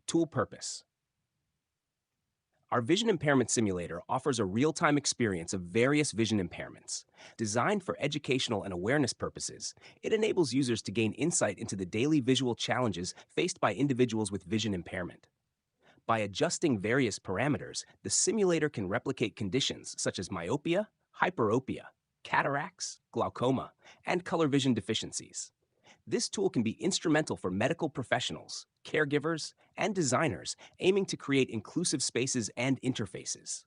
Tool purpose. Our Vision Impairment Simulator offers a real-time experience of various vision impairments. Designed for educational and awareness purposes, it enables users to gain insight into the daily visual challenges faced by individuals with vision impairment. By adjusting various parameters, the simulator can replicate conditions such as myopia, hyperopia, cataracts, glaucoma, and color vision deficiencies. This tool can be instrumental for medical professionals, caregivers, and designers aiming to create inclusive spaces and interfaces.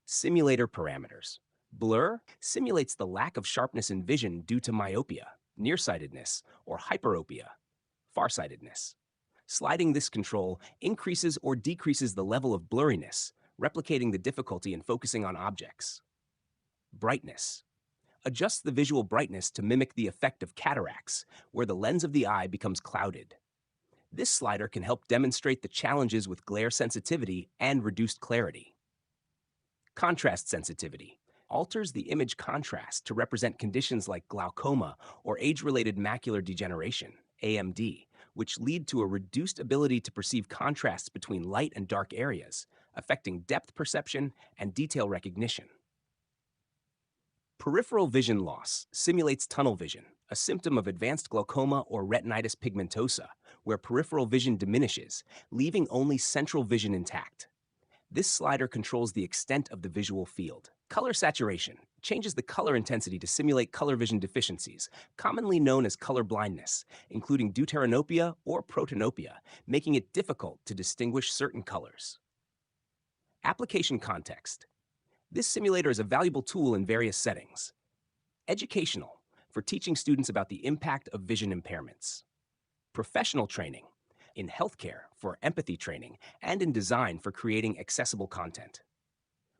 Simulator parameters. Blur simulates the lack of sharpness in vision due to myopia, nearsightedness, or hyperopia, farsightedness. Sliding this control increases or decreases the level of blurriness, replicating the difficulty in focusing on objects. Brightness. Adjust the visual brightness to mimic the effect of cataracts, where the lens of the eye becomes clouded. This slider can help demonstrate the challenges with glare sensitivity and reduced clarity. Contrast sensitivity alters the image contrast to represent conditions like glaucoma or age-related macular degeneration, AMD, which lead to a reduced ability to perceive contrasts between light and dark areas, affecting depth perception and detail recognition. Peripheral vision loss simulates tunnel vision, a symptom of advanced glaucoma or retinitis pigmentosa, where peripheral vision diminishes, leaving only central vision intact. This slider controls the extent of the visual field. Color saturation changes the color intensity to simulate color vision deficiencies, commonly known as color blindness, including deuteranopia or protanopia, making it difficult to distinguish certain colors. Application context. This simulator is a valuable tool in various settings. Educational, for teaching students about the impact of vision impairments. Professional training, in healthcare for empathy training, and in design for creating accessible content.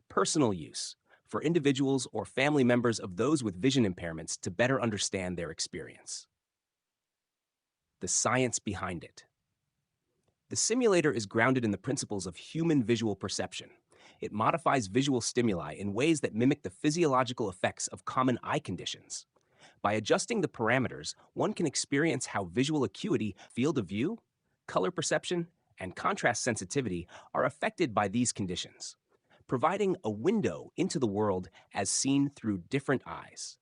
Personal use, for individuals or family members of those with vision impairments to better understand their experience. The science behind it. The simulator is grounded in the principles of human visual perception. It modifies visual stimuli in ways that mimic the physiological effects of common eye conditions. By adjusting the parameters, one can experience how visual acuity, field of view, color perception, and contrast sensitivity are affected by these conditions, providing a window into the world as seen through different eyes.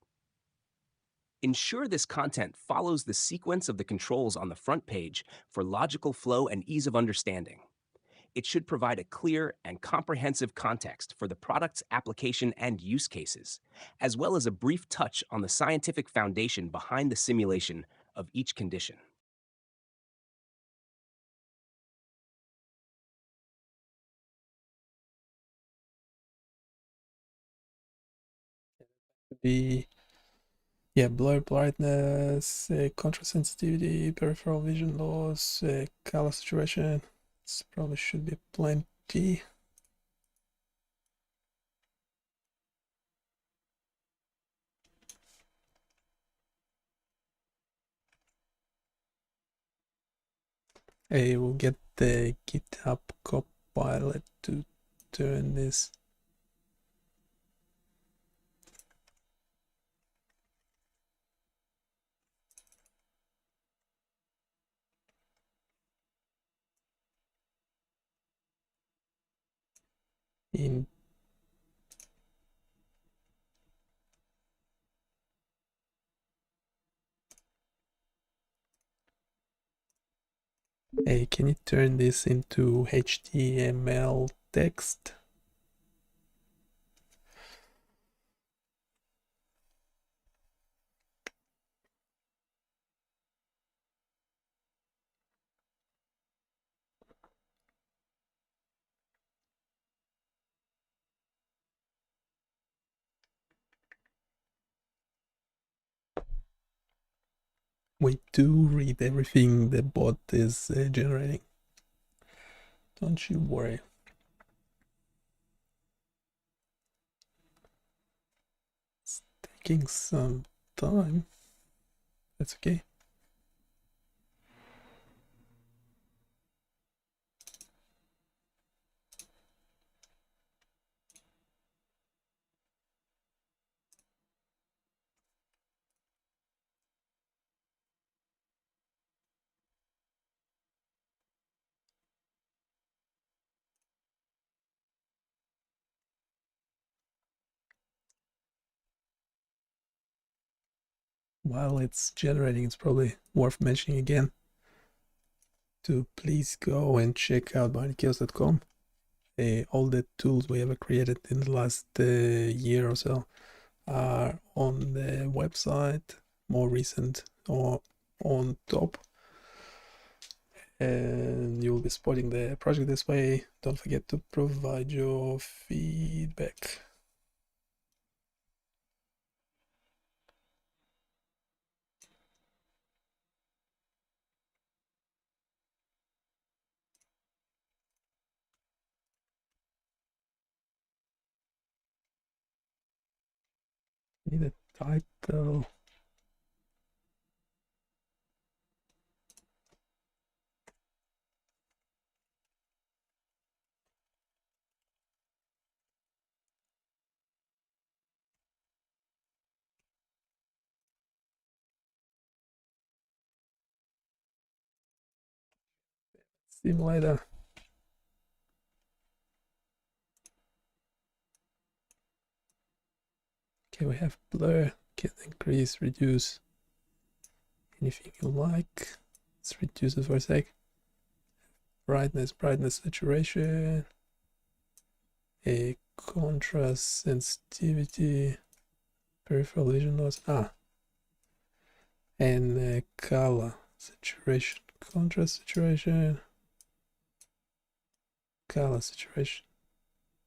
Ensure this content follows the sequence of the controls on the front page for logical flow and ease of understanding. It should provide a clear and comprehensive context for the product's application and use cases, as well as a brief touch on the scientific foundation behind the simulation of each condition. Be blur brightness, contrast sensitivity, peripheral vision loss, color saturation. This probably should be plenty. I will get the GitHub Copilot to turn this. In Hey, can you turn this into HTML text? We do read everything the bot is generating. Don't you worry. It's taking some time. That's okay. While it's generating, it's probably worth mentioning again to please go and check out biomedical.com. All the tools we ever created in the last year or so are on the website, more recent or on top. And you will be supporting the project this way. Don't forget to provide your feedback. Need a title. Simulator. Okay, we have blur, can increase, reduce, anything you like. Let's reduce it for a sec. Brightness, saturation, a contrast, sensitivity, peripheral vision loss, and color, saturation, contrast, saturation, color, saturation.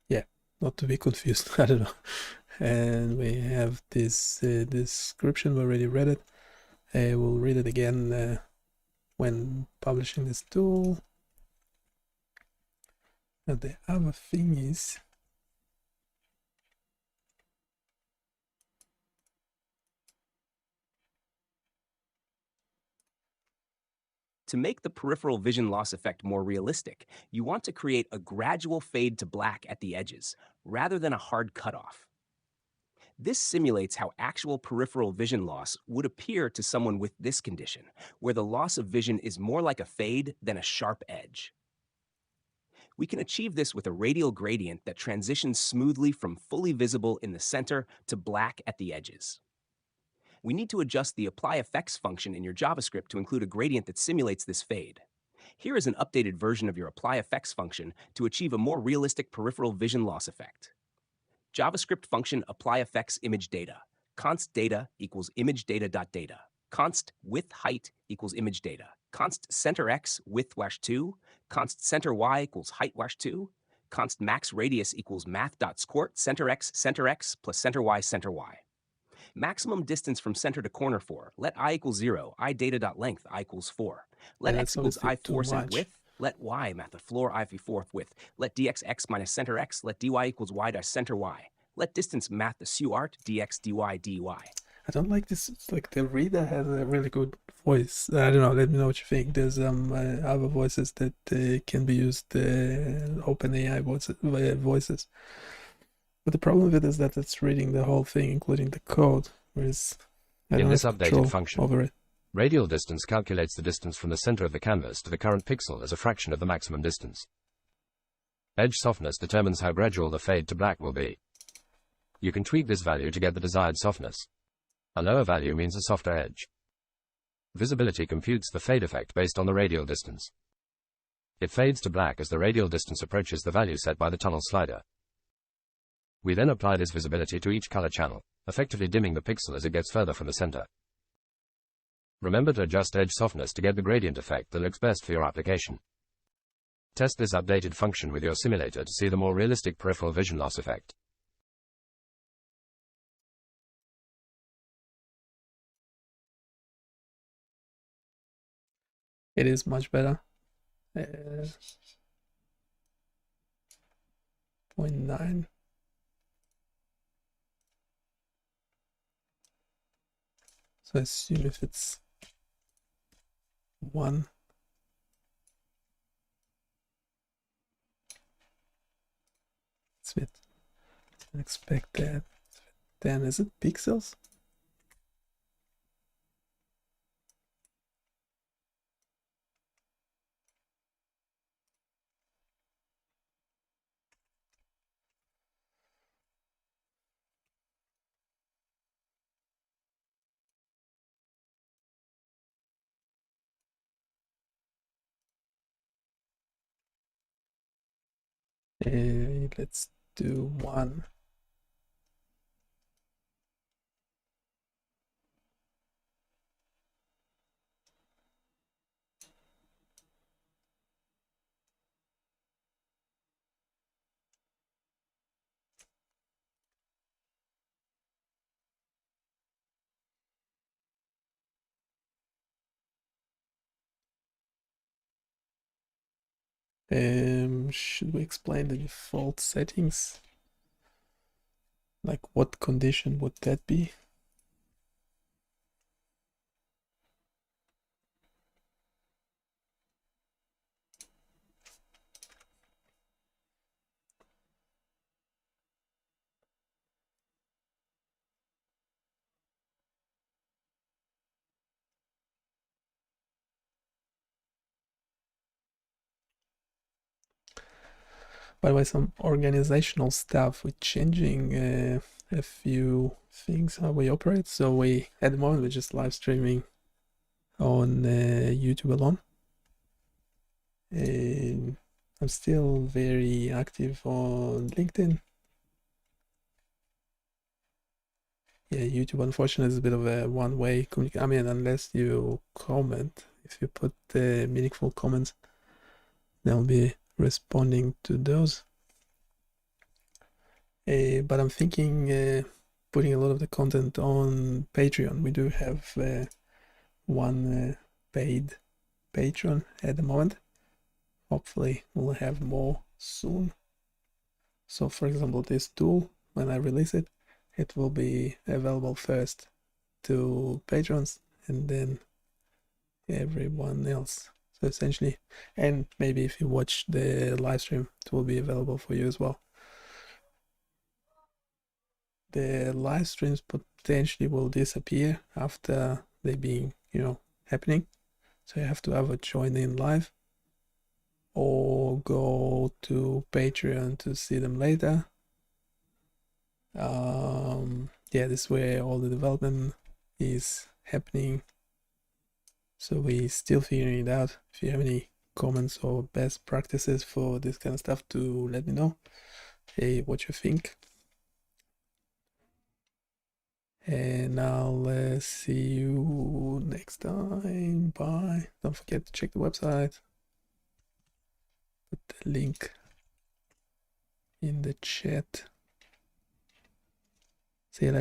Yeah, not to be confused. I don't know. And we have this description. We already read it. We'll read it again when publishing this tool. And the other thing is, To make the peripheral vision loss effect more realistic, you want to create a gradual fade to black at the edges, rather than a hard cutoff. This simulates how actual peripheral vision loss would appear to someone with this condition, where the loss of vision is more like a fade than a sharp edge. We can achieve this with a radial gradient that transitions smoothly from fully visible in the center to black at the edges. We need to adjust the apply effects function in your JavaScript to include a gradient that simulates this fade. Here is an updated version of your apply effects function to achieve a more realistic peripheral vision loss effect. JavaScript function apply effects image data. Const data equals image data.data. Const width height equals image data. Const center x width _2. Const center y equals height _2. Const max radius equals math.squirt center x plus center y. Maximum distance from center to corner for, let I equals 0, I data.length, I equals 4. Let and x that's equals obviously I too 4 cent much. width, let y math the floor I v fourth width. Let dx x minus center x, let dy equals y dash center y. Let distance math the su art dx dy dy. I don't like this. It's like the reader has a really good voice. I don't know. Let me know what you think. There's other voices that can be used, OpenAI voices. But the problem with it is that it's reading the whole thing, including the code, whereas I don't In this have updated control function, over it. radial distance calculates the distance from the center of the canvas to the current pixel as a fraction of the maximum distance. Edge softness determines how gradual the fade to black will be. You can tweak this value to get the desired softness. A lower value means a softer edge. Visibility computes the fade effect based on the radial distance. It fades to black as the radial distance approaches the value set by the tunnel slider. We then apply this visibility to each color channel, effectively dimming the pixel as it gets further from the center. Remember to adjust edge softness to get the gradient effect that looks best for your application. Test this updated function with your simulator to see the more realistic peripheral vision loss effect. It is much better. 0.9. So I assume if it's 1, it's with, I expect that. Then is it pixels? Let's do 1. Should we explain the default settings? Like what condition would that be? By the way, some organizational stuff with changing a few things how we operate. So we, at the moment, we're just live streaming on YouTube alone. I'm still very active on LinkedIn. Yeah, YouTube unfortunately is a bit of a one-way communication. I mean, unless you comment, if you put meaningful comments, they'll be responding to those. But I'm thinking putting a lot of the content on Patreon. We do have one paid patron at the moment. Hopefully we'll have more soon. So for example, this tool, when I release it, it will be available first to patrons and then everyone else. So essentially, and maybe if you watch the live stream, it will be available for you as well. The live streams potentially will disappear after they being, happening. So you have to either join in live or go to Patreon to see them later. Yeah, this is where all the development is happening. So we're still figuring it out. If you have any comments or best practices for this kind of stuff, to let me know. Hey, what you think. And I'll see you next time. Bye. Don't forget to check the website. Put the link in the chat.